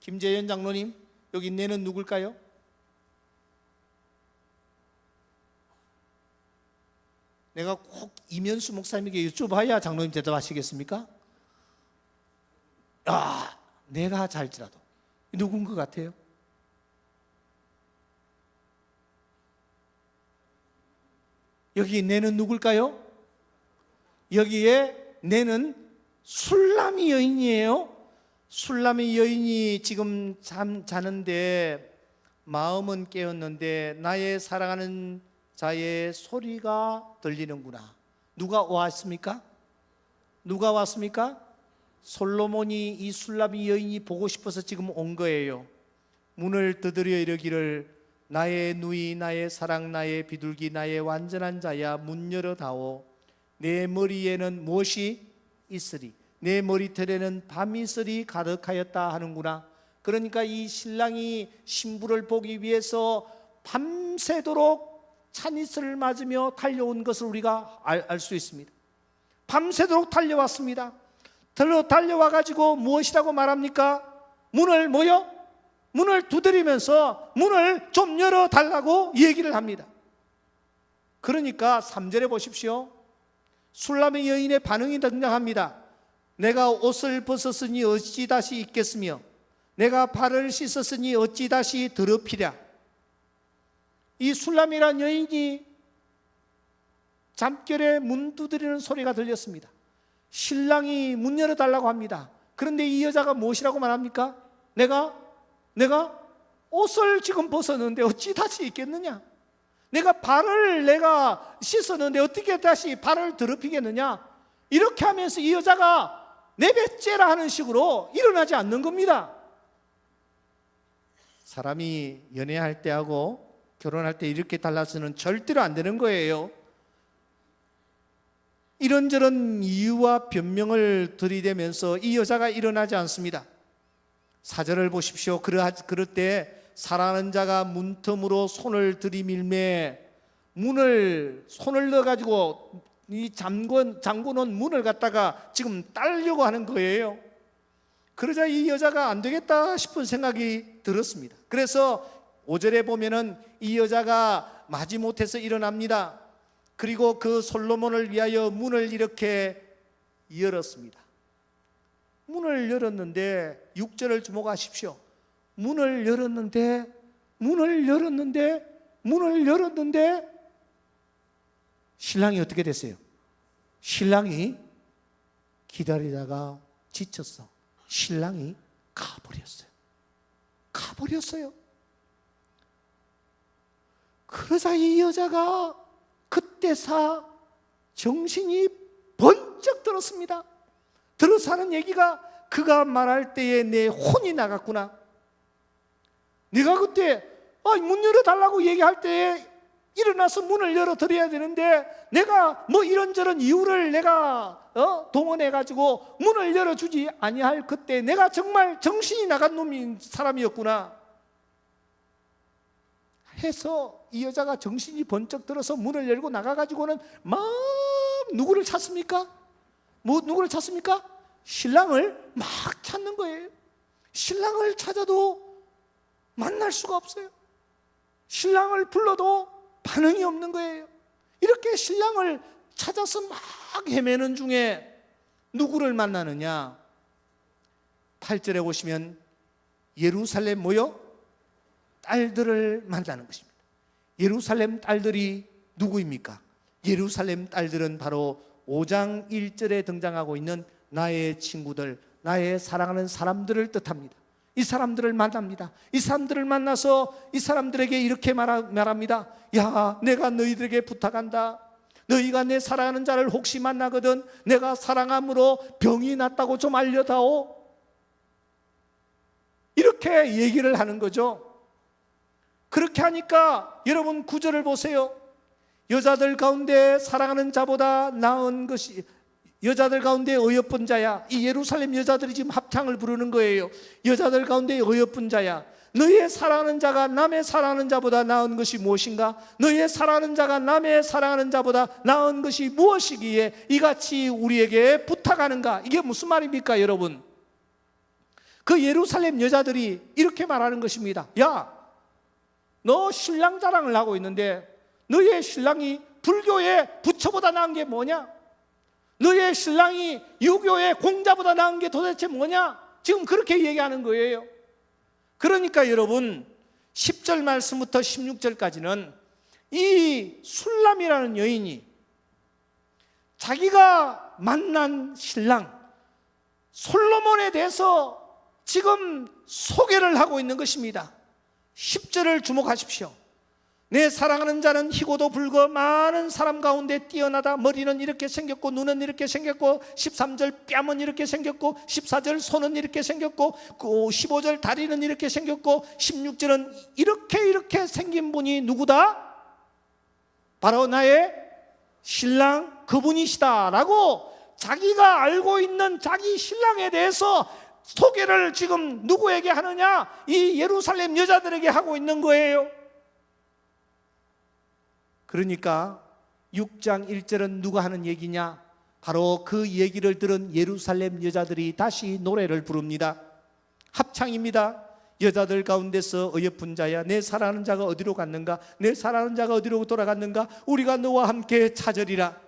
S2: 김재현 장로님, 여기 내는 누굴까요? 내가 꼭 이면수 목사님에게 여쭤봐야 장로님 대답하시겠습니까? 내가 잘지라도. 누군 것 같아요? 여기 내는 누굴까요? 여기에 내는 술람이 여인이에요. 술람이 여인이 지금 자는데 마음은 깨었는데 나의 사랑하는 자의 소리가 들리는구나. 누가 왔습니까? 누가 왔습니까? 솔로몬이 이 술람이 여인이 보고 싶어서 지금 온 거예요. 문을 두드려 이르기를 나의 누이, 나의 사랑, 나의 비둘기, 나의 완전한 자야, 문 열어다오. 내 머리에는 무엇이 있으리? 내 머리털에는 밤이슬이 가득하였다 하는구나. 그러니까 이 신랑이 신부를 보기 위해서 밤새도록 찬이슬을 맞으며 달려온 것을 우리가 알 수 있습니다. 밤새도록 달려왔습니다. 달려와가지고 무엇이라고 말합니까? 문을
S1: 문을 두드리면서 문을 좀 열어달라고 얘기를 합니다. 그러니까 3절에 보십시오. 술람의 여인의 반응이 등장합니다. 내가 옷을 벗었으니 어찌 다시 입겠으며 내가 발을 씻었으니 어찌 다시 더럽히랴. 이 술람이란 여인이 잠결에 문 두드리는 소리가 들렸습니다. 신랑이 문 열어달라고 합니다. 그런데 이 여자가 무엇이라고 말합니까? 내가 옷을 지금 벗었는데 어찌 다시 입겠느냐? 내가 발을 씻었는데 어떻게 다시 발을 더럽히겠느냐? 이렇게 하면서 이 여자가 내뱉째라 하는 식으로 일어나지 않는 겁니다. 사람이 연애할 때하고 결혼할 때 이렇게 달라서는 절대로 안 되는 거예요. 이런저런 이유와 변명을 들이대면서 이 여자가 일어나지 않습니다. 4절을 보십시오. 그럴 때 사랑하는 자가 문틈으로 손을 들이밀매 손을 넣어가지고 이 잠궈놓은 문을 갖다가 지금 따려고 하는 거예요. 그러자 이 여자가 안 되겠다 싶은 생각이 들었습니다. 그래서 5절에 보면은 이 여자가 마지못해서 일어납니다. 그리고 그 솔로몬을 위하여 문을 이렇게 열었습니다. 문을 열었는데 6절을 주목하십시오. 문을 열었는데 신랑이 어떻게 됐어요? 신랑이 기다리다가 지쳤어. 신랑이 가버렸어요. 그러자 이 여자가 그때사 정신이 번쩍 들었습니다. 들어서 하는 얘기가 그가 말할 때에 내 혼이 나갔구나. 내가 그때 문 열어달라고 얘기할 때에 일어나서 문을 열어드려야 되는데 내가 뭐 이런저런 이유를 내가 동원해가지고 문을 열어주지 아니할 그때 내가 정말 정신이 나간 사람이었구나 해서 이 여자가 정신이 번쩍 들어서 문을 열고 나가가지고는 막 누구를 찾습니까? 누구를 찾습니까? 신랑을 막 찾는 거예요. 신랑을 찾아도 만날 수가 없어요. 신랑을 불러도 반응이 없는 거예요. 이렇게 신랑을 찾아서 막 헤매는 중에 누구를 만나느냐? 8절에 보시면 예루살렘 딸들을 만나는 것입니다. 예루살렘 딸들이 누구입니까? 예루살렘 딸들은 바로 5장 1절에 등장하고 있는 나의 친구들, 나의 사랑하는 사람들을 뜻합니다. 이 사람들을 만납니다. 이 사람들을 만나서 이 사람들에게 이렇게 말합니다. 야, 내가 너희들에게 부탁한다. 너희가 내 사랑하는 자를 혹시 만나거든 내가 사랑함으로 병이 났다고 좀 알려다오. 이렇게 얘기를 하는 거죠. 그렇게 하니까 여러분 9절을 보세요. 여자들 가운데 사랑하는 자보다 나은 것이 여자들 가운데 어여쁜 자야. 이 예루살렘 여자들이 지금 합창을 부르는 거예요. 여자들 가운데 어여쁜 자야. 너희의 사랑하는 자가 남의 사랑하는 자보다 나은 것이 무엇인가? 너희의 사랑하는 자가 남의 사랑하는 자보다 나은 것이 무엇이기에 이같이 우리에게 부탁하는가? 이게 무슨 말입니까, 여러분? 그 예루살렘 여자들이 이렇게 말하는 것입니다. 야, 너 신랑 자랑을 하고 있는데 너희의 신랑이 불교의 부처보다 나은 게 뭐냐? 너희의 신랑이 유교의 공자보다 나은 게 도대체 뭐냐? 지금 그렇게 얘기하는 거예요. 그러니까 여러분 10절 말씀부터 16절까지는 이 술람이라는 여인이 자기가 만난 신랑 솔로몬에 대해서 지금 소개를 하고 있는 것입니다. 10절을 주목하십시오. 내 사랑하는 자는 희고도 붉어 많은 사람 가운데 뛰어나다. 머리는 이렇게 생겼고 눈은 이렇게 생겼고 13절 뺨은 이렇게 생겼고 14절 손은 이렇게 생겼고 15절 다리는 이렇게 생겼고 16절은 이렇게 생긴 분이 누구다? 바로 나의 신랑 그분이시다 라고 자기가 알고 있는 자기 신랑에 대해서 소개를 지금 누구에게 하느냐? 이 예루살렘 여자들에게 하고 있는 거예요. 그러니까 6장 1절은 누가 하는 얘기냐? 바로 그 얘기를 들은 예루살렘 여자들이 다시 노래를 부릅니다. 합창입니다. 여자들 가운데서 어여쁜 자야, 내 사랑하는 자가 어디로 갔는가? 내 사랑하는 자가 어디로 돌아갔는가? 우리가 너와 함께 찾으리라.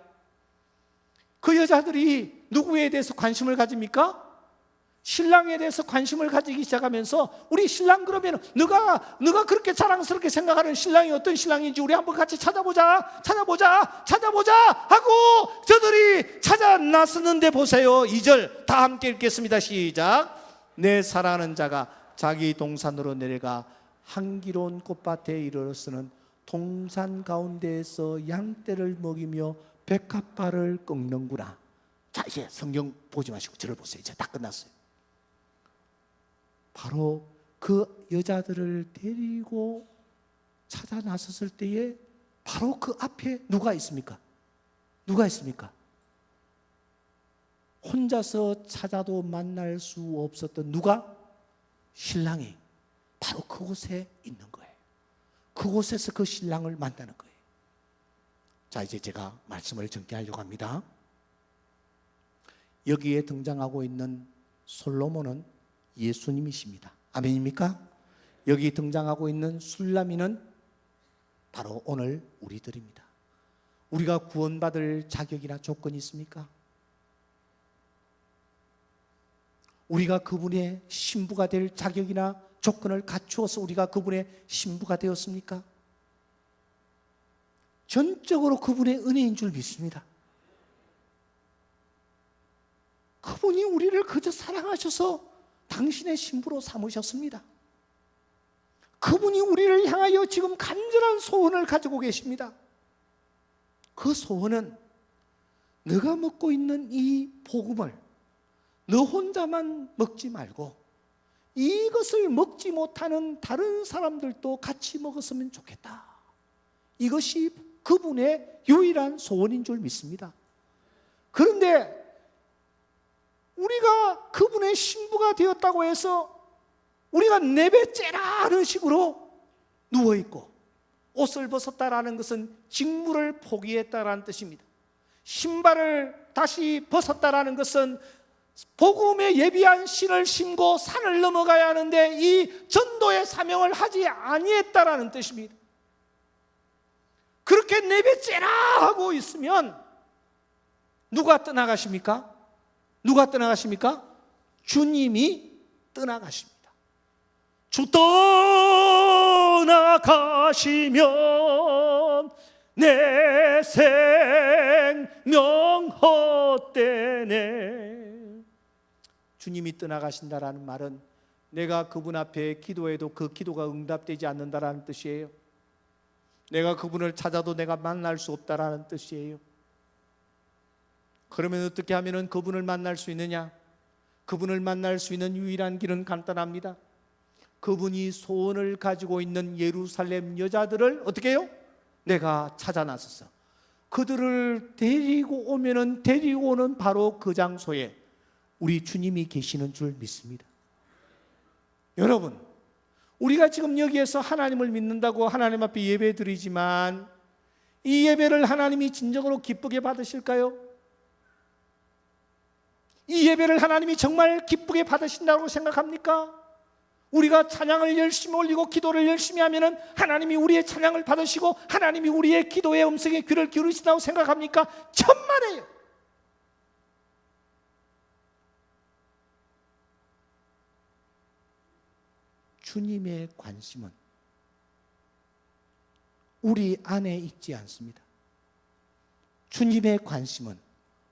S1: 그 여자들이 누구에 대해서 관심을 가집니까? 신랑에 대해서 관심을 가지기 시작하면서, 우리 신랑 그러면 너가 그렇게 자랑스럽게 생각하는 신랑이 어떤 신랑인지 우리 한번 같이 찾아보자 하고 저들이 찾아 나섰는데 보세요. 2절 다 함께 읽겠습니다. 시작. 내 사랑하는 자가 자기 동산으로 내려가 향기로운 꽃밭에 이르러서는 동산 가운데에서 양떼를 먹이며 백합화를 꺾는구나. 자, 이제 성경 보지 마시고 저를 보세요. 이제 다 끝났어요. 바로 그 여자들을 데리고 찾아 나섰을 때에 바로 그 앞에 누가 있습니까? 누가 있습니까? 혼자서 찾아도 만날 수 없었던 누가? 신랑이 바로 그곳에 있는 거예요. 그곳에서 그 신랑을 만나는 거예요. 자, 이제 제가 말씀을 전개하려고 합니다. 여기에 등장하고 있는 솔로몬은 예수님이십니다. 아멘입니까? 여기 등장하고 있는 술라미는 바로 오늘 우리들입니다. 우리가 구원받을 자격이나 조건이 있습니까? 우리가 그분의 신부가 될 자격이나 조건을 갖추어서 우리가 그분의 신부가 되었습니까? 전적으로 그분의 은혜인 줄 믿습니다. 그분이 우리를 그저 사랑하셔서 당신의 신부로 삼으셨습니다. 그분이 우리를 향하여 지금 간절한 소원을 가지고 계십니다. 그 소원은 너가 먹고 있는 이 복음을 너 혼자만 먹지 말고 이것을 먹지 못하는 다른 사람들도 같이 먹었으면 좋겠다. 이것이 그분의 유일한 소원인 줄 믿습니다. 그런데 우리가 그분의 신부가 되었다고 해서 우리가 내뱉째라 하는 식으로 누워있고, 옷을 벗었다라는 것은 직무를 포기했다라는 뜻입니다. 신발을 다시 벗었다라는 것은 복음에 예비한 씨를 심고 산을 넘어가야 하는데 이 전도의 사명을 하지 아니했다라는 뜻입니다. 그렇게 내뱉째라 하고 있으면 누가 떠나가십니까? 누가 떠나가십니까? 주님이 떠나가십니다. 주 떠나가시면 내 생명 헛되네. 주님이 떠나가신다라는 말은 내가 그분 앞에 기도해도 그 기도가 응답되지 않는다라는 뜻이에요. 내가 그분을 찾아도 내가 만날 수 없다라는 뜻이에요. 그러면 어떻게 하면 그분을 만날 수 있느냐? 그분을 만날 수 있는 유일한 길은 간단합니다. 그분이 소원을 가지고 있는 예루살렘 여자들을 어떻게 해요? 내가 찾아 나섰어. 그들을 데리고 오면은 데리고 오는 바로 그 장소에 우리 주님이 계시는 줄 믿습니다. 여러분, 우리가 지금 여기에서 하나님을 믿는다고 하나님 앞에 예배 드리지만 이 예배를 하나님이 진정으로 기쁘게 받으실까요? 이 예배를 하나님이 정말 기쁘게 받으신다고 생각합니까? 우리가 찬양을 열심히 올리고 기도를 열심히 하면 하나님이 우리의 찬양을 받으시고 하나님이 우리의 기도의 음성에 귀를 기울이신다고 생각합니까? 천만에요. 주님의 관심은 우리 안에 있지 않습니다. 주님의 관심은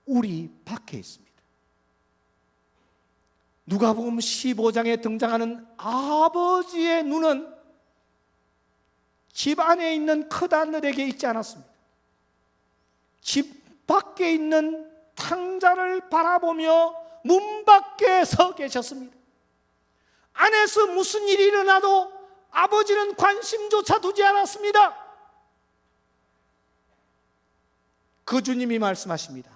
S1: 우리 밖에 있습니다. 누가복음 15장에 등장하는 아버지의 눈은 집 안에 있는 크다늘에게 있지 않았습니다. 집 밖에 있는 탕자를 바라보며 문 밖에 서 계셨습니다. 안에서 무슨 일이 일어나도 아버지는 관심조차 두지 않았습니다. 그 주님이 말씀하십니다.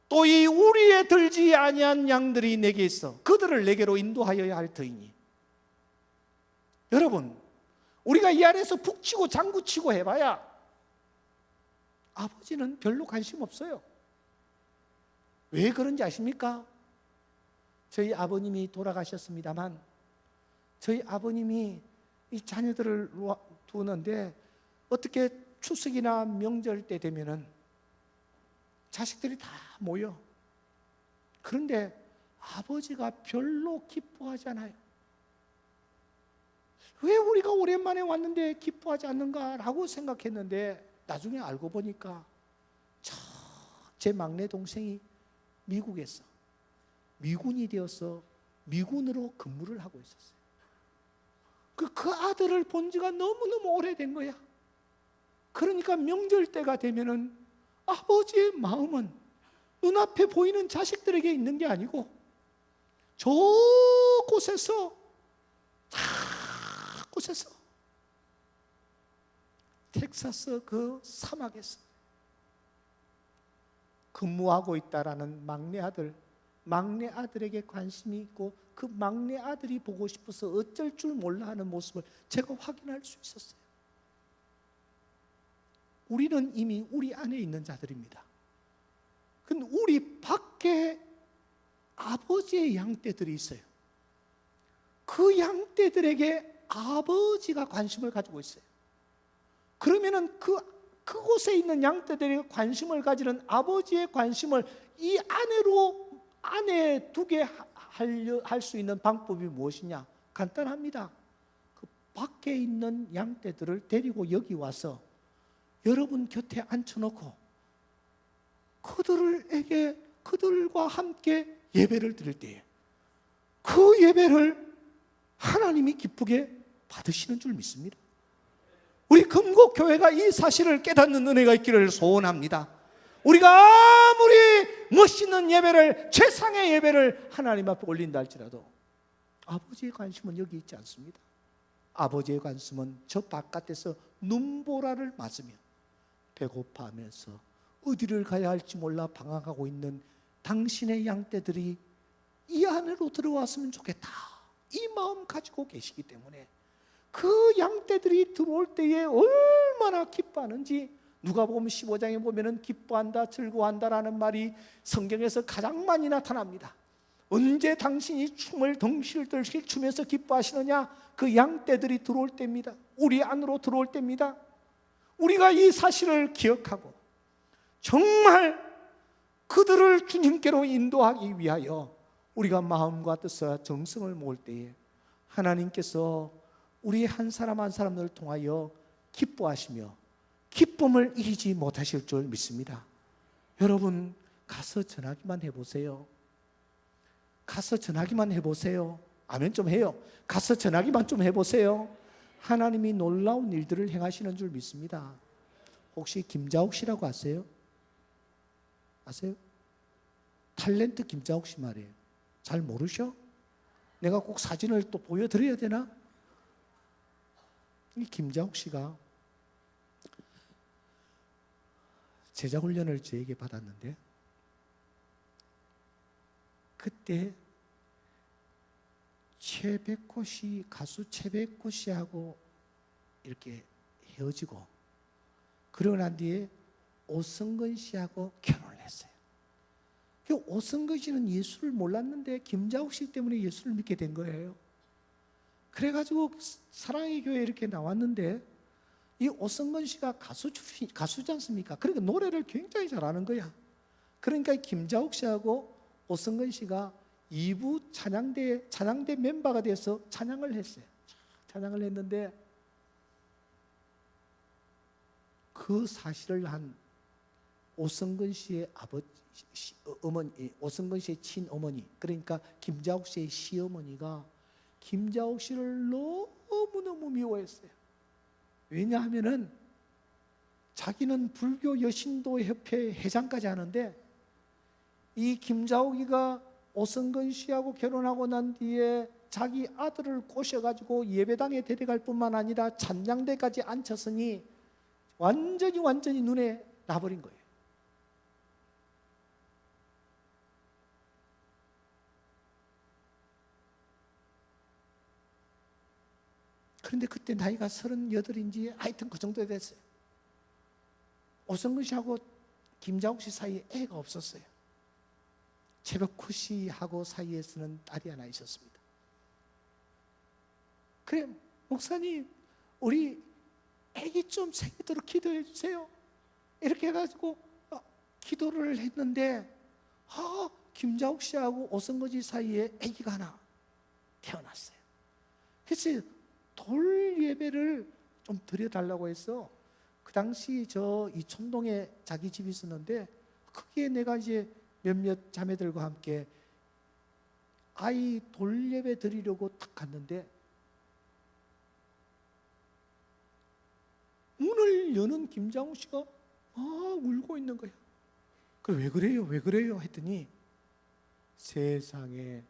S1: 또 이 우리에 들지 아니한 양들이 내게 있어 그들을 내게로 인도하여야 할 터이니. 여러분, 우리가 이 안에서 북치고 장구치고 해봐야 아버지는 별로 관심 없어요. 왜 그런지 아십니까? 저희 아버님이 돌아가셨습니다만 저희 아버님이 이 자녀들을 두는데 어떻게 추석이나 명절 때 되면은 자식들이 다 모여. 그런데 아버지가 별로 기뻐하지 않아요. 왜 우리가 오랜만에 왔는데 기뻐하지 않는가라고 생각했는데 나중에 알고 보니까 제 막내 동생이 미국에서 미군이 되어서 미군으로 근무를 하고 있었어요. 그 아들을 본 지가 너무너무 오래된 거야. 그러니까 명절 때가 되면은 아버지의 마음은 눈앞에 보이는 자식들에게 있는 게 아니고 저 곳에서 텍사스 그 사막에서 근무하고 있다라는 막내 아들에게 관심이 있고 그 막내 아들이 보고 싶어서 어쩔 줄 몰라 하는 모습을 제가 확인할 수 있었어요. 우리는 이미 우리 안에 있는 자들입니다. 근데 우리 밖에 아버지의 양떼들이 있어요. 그 양떼들에게 아버지가 관심을 가지고 있어요. 그러면은 그곳에 있는 양떼들에게 관심을 가지는 아버지의 관심을 이 안에 두게 할 수 있는 방법이 무엇이냐? 간단합니다. 그 밖에 있는 양떼들을 데리고 여기 와서 여러분 곁에 앉혀놓고 그들과 함께 예배를 드릴 때에 그 예배를 하나님이 기쁘게 받으시는 줄 믿습니다. 우리 금곡교회가 이 사실을 깨닫는 은혜가 있기를 소원합니다. 우리가 아무리 멋있는 예배를, 최상의 예배를 하나님 앞에 올린다 할지라도 아버지의 관심은 여기 있지 않습니다. 아버지의 관심은 저 바깥에서 눈보라를 맞으며 배고파하면서 어디를 가야 할지 몰라 방황하고 있는 당신의 양떼들이 이 안으로 들어왔으면 좋겠다, 이 마음 가지고 계시기 때문에 그 양떼들이 들어올 때에 얼마나 기뻐하는지 누가복음 15장에 보면은 기뻐한다, 즐거워한다라는 말이 성경에서 가장 많이 나타납니다. 언제 당신이 춤을 덩실덩실 추면서 기뻐하시느냐? 그 양떼들이 들어올 때입니다. 우리 안으로 들어올 때입니다. 우리가 이 사실을 기억하고 정말 그들을 주님께로 인도하기 위하여 우리가 마음과 뜻과 정성을 모을 때에 하나님께서 우리 한 사람 한 사람을 통하여 기뻐하시며 기쁨을 이기지 못하실 줄 믿습니다. 여러분 가서 전하기만 해보세요. 가서 전하기만 해보세요. 아멘 좀 해요. 가서 전하기만 좀 해보세요. 하나님이 놀라운 일들을 행하시는 줄 믿습니다. 혹시 김자옥 씨라고 아세요? 아세요? 탤런트 김자옥 씨 말이에요. 잘 모르셔? 내가 꼭 사진을 또 보여드려야 되나? 이 김자옥 씨가 제자훈련을 저에게 받았는데 그때 최백호 씨, 가수 최백호 씨하고 이렇게 헤어지고 그러고 난 뒤에 오성근 씨하고 결혼을 했어요. 오성근 씨는 예수를 몰랐는데 김자옥 씨 때문에 예수를 믿게 된 거예요. 그래가지고 사랑의 교회에 이렇게 나왔는데 이 오성근 씨가 가수지 않습니까? 그러니까 노래를 굉장히 잘하는 거야. 그러니까 김자옥 씨하고 오성근 씨가 2부 찬양대 멤버가 돼서 찬양을 했어요. 찬양을 했는데 그 사실을 한 오성근 씨의 어머니, 오성근 씨의 친어머니, 그러니까 김자옥 씨의 시어머니가 김자옥 씨를 너무너무 미워했어요. 왜냐하면은 자기는 불교 여신도 협회 회장까지 하는데 이 김자옥이가 오성근 씨하고 결혼하고 난 뒤에 자기 아들을 꼬셔가지고 예배당에 데려갈 뿐만 아니라 찬양대까지 앉혔으니 완전히 눈에 나버린 거예요. 그런데 그때 나이가 38인지 하여튼 그 정도 됐어요. 오성근 씨하고 김자옥 씨 사이에 애가 없었어요. 최백호 씨하고 사이에서는 딸이 하나 있었습니다. 그래 목사님 우리 아기 좀 생기도록 기도해 주세요. 이렇게 해가지고 기도를 했는데 김자욱 씨하고 오성거지 사이에 아기가 하나 태어났어요. 그래서 돌 예배를 좀 드려달라고 해서 그 당시 저 이촌동에 자기 집이 있었는데 거기에 내가 이제 몇몇 자매들과 함께 아이 돌 예배 드리려고 딱 갔는데 문을 여는 김장우 씨가 울고 있는 거야. 그래 왜 그래요? 왜 그래요? 했더니 세상에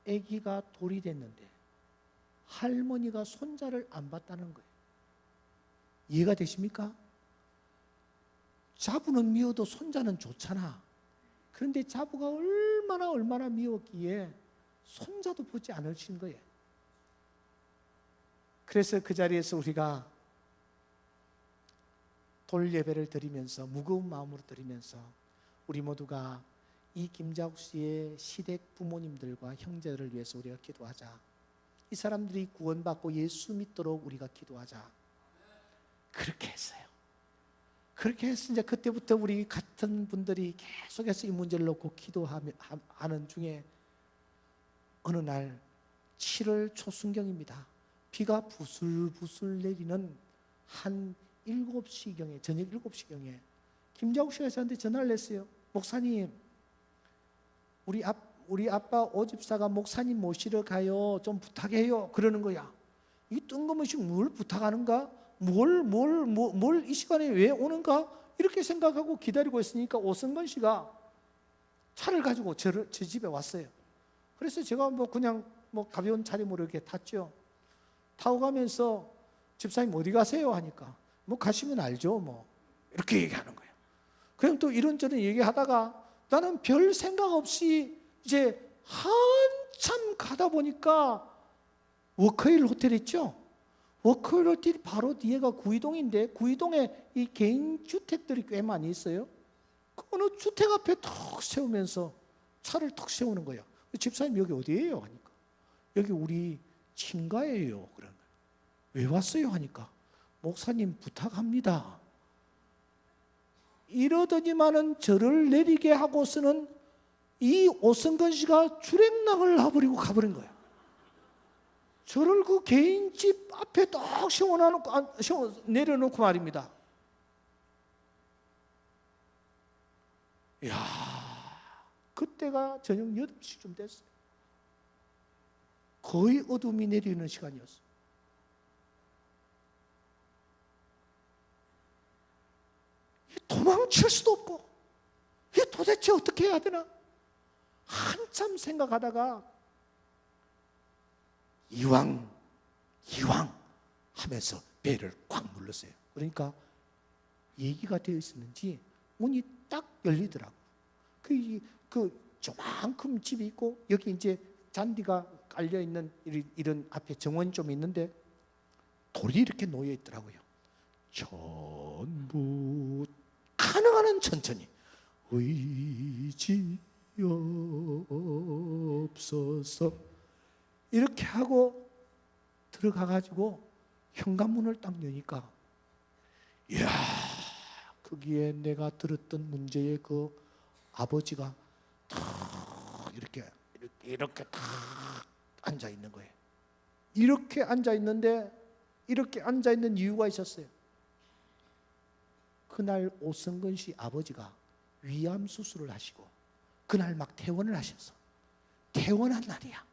S1: 아기가 돌이 됐는데 할머니가 손자를 안 봤다는 거예요. 이해가 되십니까? 자부는 미워도 손자는 좋잖아. 그런데 자부가 얼마나 미웠기에 손자도 보지 않으신 거예요. 그래서 그 자리에서 우리가 돌 예배를 드리면서 무거운 마음으로 드리면서 우리 모두가 이 김자욱 씨의 시댁 부모님들과 형제들을 위해서 우리가 기도하자. 이 사람들이 구원받고 예수 믿도록 우리가 기도하자. 그렇게 했어요. 그렇게 해서 이제 그때부터 우리 같은 분들이 계속해서 이 문제를 놓고 기도하는 중에 어느 날 7월 초순경입니다. 비가 부슬부슬 내리는 한 7시경에, 저녁 7시경에 김자욱 씨가 저한테 전화를 했어요. 목사님, 우리 아빠 오집사가 목사님 모시러 가요. 좀 부탁해요. 그러는 거야. 이 뜬금없이 뭘 부탁하는가? 뭘 이 시간에 왜 오는가? 이렇게 생각하고 기다리고 있으니까 오성건 씨가 차를 가지고 제 집에 왔어요. 그래서 제가 그냥 가벼운 차림으로 이렇게 탔죠. 타고 가면서 집사님 어디 가세요? 하니까 가시면 알죠. 이렇게 얘기하는 거예요. 그럼 또 이런저런 얘기하다가 나는 별 생각 없이 이제 한참 가다 보니까 워커힐 호텔 있죠? 워커힐 호텔이 바로 뒤에가 구이동인데 구이동에 이 개인 주택들이 꽤 많이 있어요. 그 어느 주택 앞에 턱 세우면서 차를 턱 세우는 거예요. 집사님 여기 어디예요? 하니까 여기 우리 친가예요. 그런 거예요. 왜 왔어요? 하니까 목사님 부탁합니다. 이러더니만은 저를 내리게 하고서는 이 오성건 씨가 주랭랑을 놔버리고 가버린 거예요. 저를 그 개인 집 앞에 딱 내려놓고 말입니다. 이야, 그때가 저녁 8시쯤 됐어요. 거의 어둠이 내리는 시간이었어요. 도망칠 수도 없고 이게 도대체 어떻게 해야 되나 한참 생각하다가 이왕 하면서 배를 꽉 눌렀어요. 그러니까 얘기가 되어 있었는지 문이 딱 열리더라고. 그 조만큼 집이 있고 여기 이제 잔디가 깔려 있는 이런 앞에 정원이 좀 있는데 돌이 이렇게 놓여 있더라고요. 전부 가능한 한 천천히 의지없어서 이렇게 하고 들어가가지고 현관문을 딱 여니까 이야, 거기에 내가 들었던 문제의 그 아버지가 탁 이렇게 탁 앉아 있는 거예요. 이렇게 앉아 있는데 이렇게 앉아 있는 이유가 있었어요. 그날 오성건 씨 아버지가 위암 수술을 하시고 그날 막 퇴원을 하셔서 퇴원한 날이야.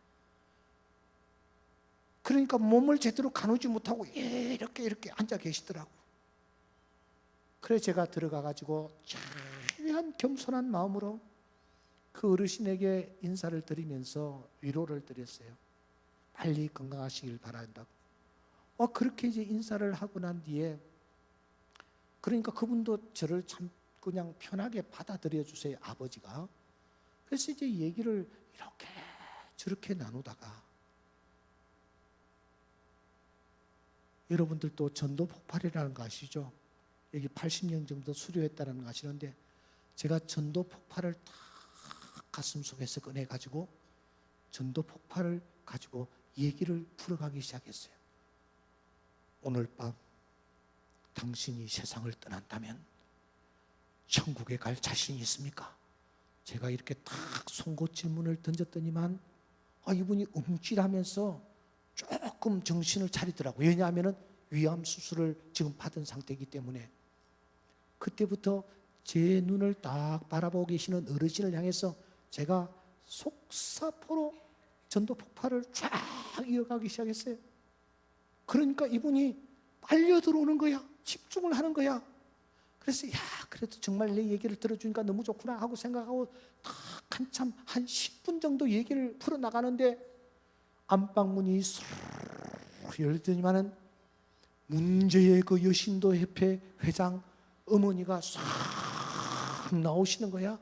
S1: 그러니까 몸을 제대로 가누지 못하고 이렇게 앉아 계시더라고. 그래서 제가 들어가 가지고 최대한 겸손한 마음으로 그 어르신에게 인사를 드리면서 위로를 드렸어요. 빨리 건강하시길 바란다고. 그렇게 이제 인사를 하고 난 뒤에 그러니까 그분도 저를 참 그냥 편하게 받아들여 주세요, 아버지가. 그래서 이제 얘기를 이렇게 저렇게 나누다가 여러분들도 전도 폭발이라는 거 아시죠? 여기 80년 정도 수료했다는 거 아시는데 제가 전도 폭발을 다 가슴 속에서 꺼내가지고 전도 폭발을 가지고
S2: 얘기를 풀어가기 시작했어요. 오늘 밤 당신이 세상을 떠난다면 천국에 갈 자신이 있습니까? 제가 이렇게 딱 송곳 질문을 던졌더니만 이분이 움찔하면서 조금 정신을 차리더라고요. 왜냐하면 위암 수술을 지금 받은 상태이기 때문에. 그때부터 제 눈을 딱 바라보고 계시는 어르신을 향해서 제가 속사포로 전도 폭발을 쫙 이어가기 시작했어요. 그러니까 이분이 빨려 들어오는 거야. 집중을 하는 거야. 그래서 그래도 정말 내 얘기를 들어주니까 너무 좋구나 하고 생각하고 딱 한참 한 10분 정도 얘기를 풀어나가는데 안방문이 쏙 열더니만은 문제의 그 여신도 협회 회장 어머니가 싹 나오시는 거야.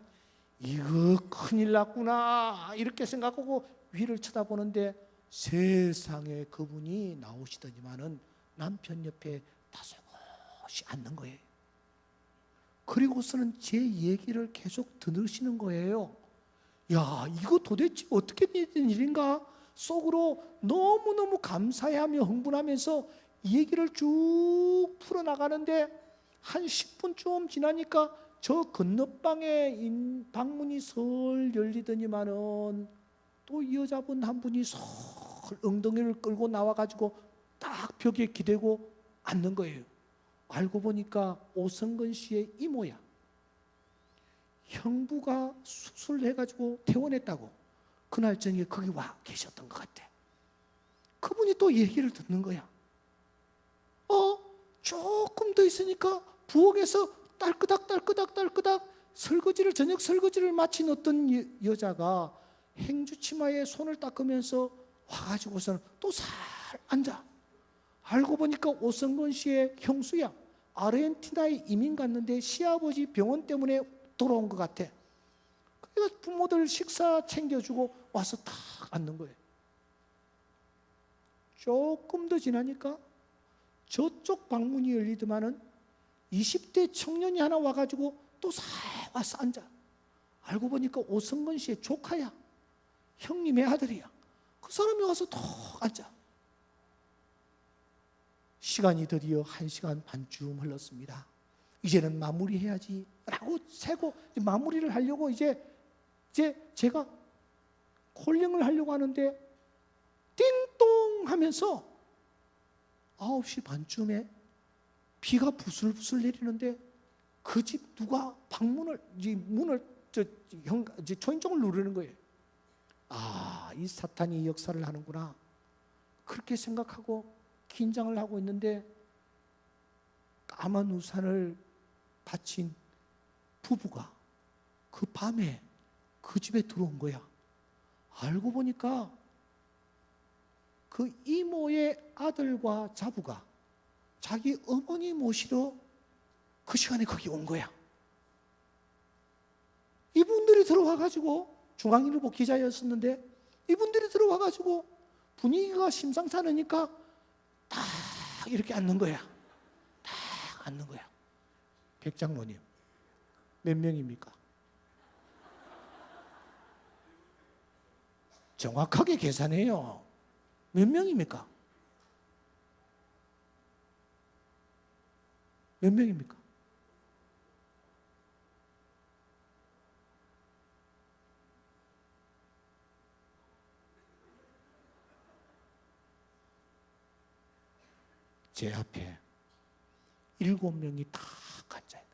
S2: 이거 큰일 났구나 이렇게 생각하고 위를 쳐다보는데 세상에 그분이 나오시더니만은 남편 옆에 다소곳이 앉는 거예요. 그리고서는 제 얘기를 계속 들으시는 거예요. 야, 이거 도대체 어떻게 된 일인가? 속으로 너무너무 감사해하며 흥분하면서 얘기를 쭉 풀어나가는데 한 10분쯤 지나니까 저 건너방에 방문이 설 열리더니만은 또 이 여자분 한 분이 설 엉덩이를 끌고 나와가지고 딱 벽에 기대고 앉는 거예요. 알고 보니까 오성근 씨의 이모야. 형부가 수술해가지고 퇴원했다고 그날 저녁에 거기 와 계셨던 것 같아. 그분이 또 얘기를 듣는 거야. 조금 더 있으니까 부엌에서 딸끄닥 저녁 설거지를 마친 어떤 여자가 행주치마에 손을 닦으면서 와가지고서는 또 살 앉아. 알고 보니까 오성근 씨의 형수야. 아르헨티나에 이민 갔는데 시아버지 병원 때문에 돌아온 것 같아. 그래서 부모들 식사 챙겨주고 와서 딱 앉는 거예요. 조금 더 지나니까 저쪽 방문이 열리더만은 20대 청년이 하나 와가지고 또 살 와서 앉아. 알고 보니까 오성근 씨의 조카야. 형님의 아들이야. 그 사람이 와서 또 앉아. 시간이 드디어 1시간 반쯤 흘렀습니다. 이제는 마무리해야지 라고 세고 마무리를 하려고 이제 제가 콜링을 하려고 하는데 띵동 하면서 9시 반쯤에 비가 부슬부슬 내리는데 그 집 누가 방문을 문을 초인종을 누르는 거예요. 이 사탄이 역사를 하는구나 그렇게 생각하고 긴장을 하고 있는데 까만 우산을 받친 부부가 그 밤에 그 집에 들어온 거야. 알고 보니까 그 이모의 아들과 자부가 자기 어머니 모시러 그 시간에 거기 온 거야. 이분들이 들어와가지고 중앙일보 기자였었는데 이분들이 들어와가지고 분위기가 심상치 않으니까 딱 이렇게 앉는 거야. 딱 앉는 거야. 백장로님 몇 명입니까? 정확하게 계산해요. 몇 명입니까? 몇 명입니까? 제 앞에 7명이 다 앉아있는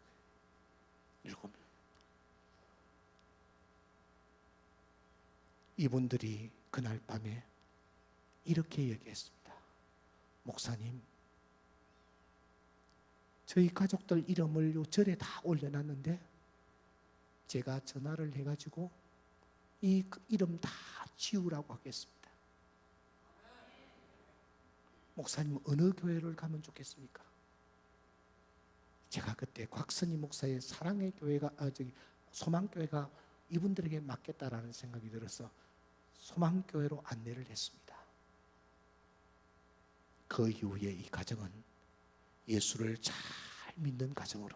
S2: 거예요. 7명. 이분들이 그날 밤에 이렇게 얘기했습니다. 목사님, 저희 가족들 이름을 요 절에 다 올려놨는데 제가 전화를 해가지고 이 이름 다 지우라고 하겠습니다. 목사님 어느 교회를 가면 좋겠습니까? 제가 그때 곽선희 목사의 사랑의 교회가 소망교회가 이분들에게 맞겠다라는 생각이 들어서 소망교회로 안내를 했습니다. 그 이후에 이 가정은 예수를 잘 믿는 가정으로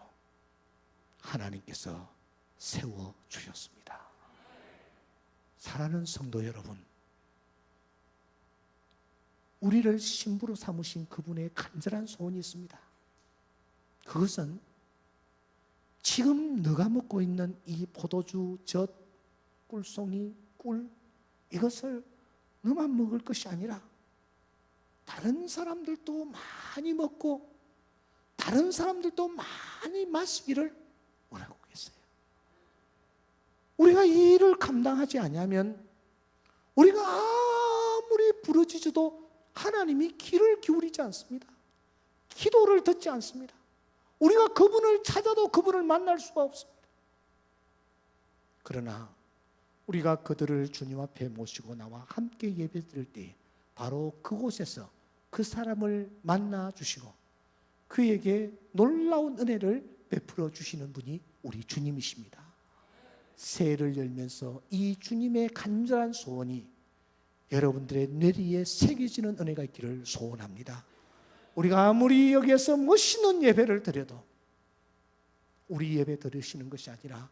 S2: 하나님께서 세워주셨습니다. 사랑하는 성도 여러분, 우리를 신부로 삼으신 그분의 간절한 소원이 있습니다. 그것은 지금 너가 먹고 있는 이 포도주, 젖, 꿀송이, 꿀, 이것을 너만 먹을 것이 아니라 다른 사람들도 많이 먹고 다른 사람들도 많이 마시기를 원하고 계세요. 우리가 이 일을 감당하지 않으면 우리가 아무리 부르짖어도 하나님이 귀를 기울이지 않습니다. 기도를 듣지 않습니다. 우리가 그분을 찾아도 그분을 만날 수가 없습니다. 그러나 우리가 그들을 주님 앞에 모시고 나와 함께 예배드릴 때 바로 그곳에서 그 사람을 만나 주시고 그에게 놀라운 은혜를 베풀어 주시는 분이 우리 주님이십니다. 새해를 열면서 이 주님의 간절한 소원이 여러분들의 뇌리에 새겨지는 은혜가 있기를 소원합니다. 우리가 아무리 여기에서 멋있는 예배를 드려도 우리 예배 드리시는 것이 아니라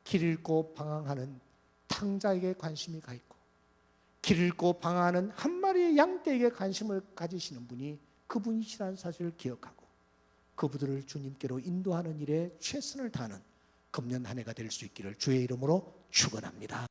S2: 길 잃고 방황하는 탕자에게 관심이 가 있고 길 잃고 방황하는 한 마리의 양떼에게 관심을 가지시는 분이 그분이시라는 사실을 기억하고 그분들을 주님께로 인도하는 일에 최선을 다하는 금년 한 해가 될 수 있기를 주의 이름으로 축원합니다.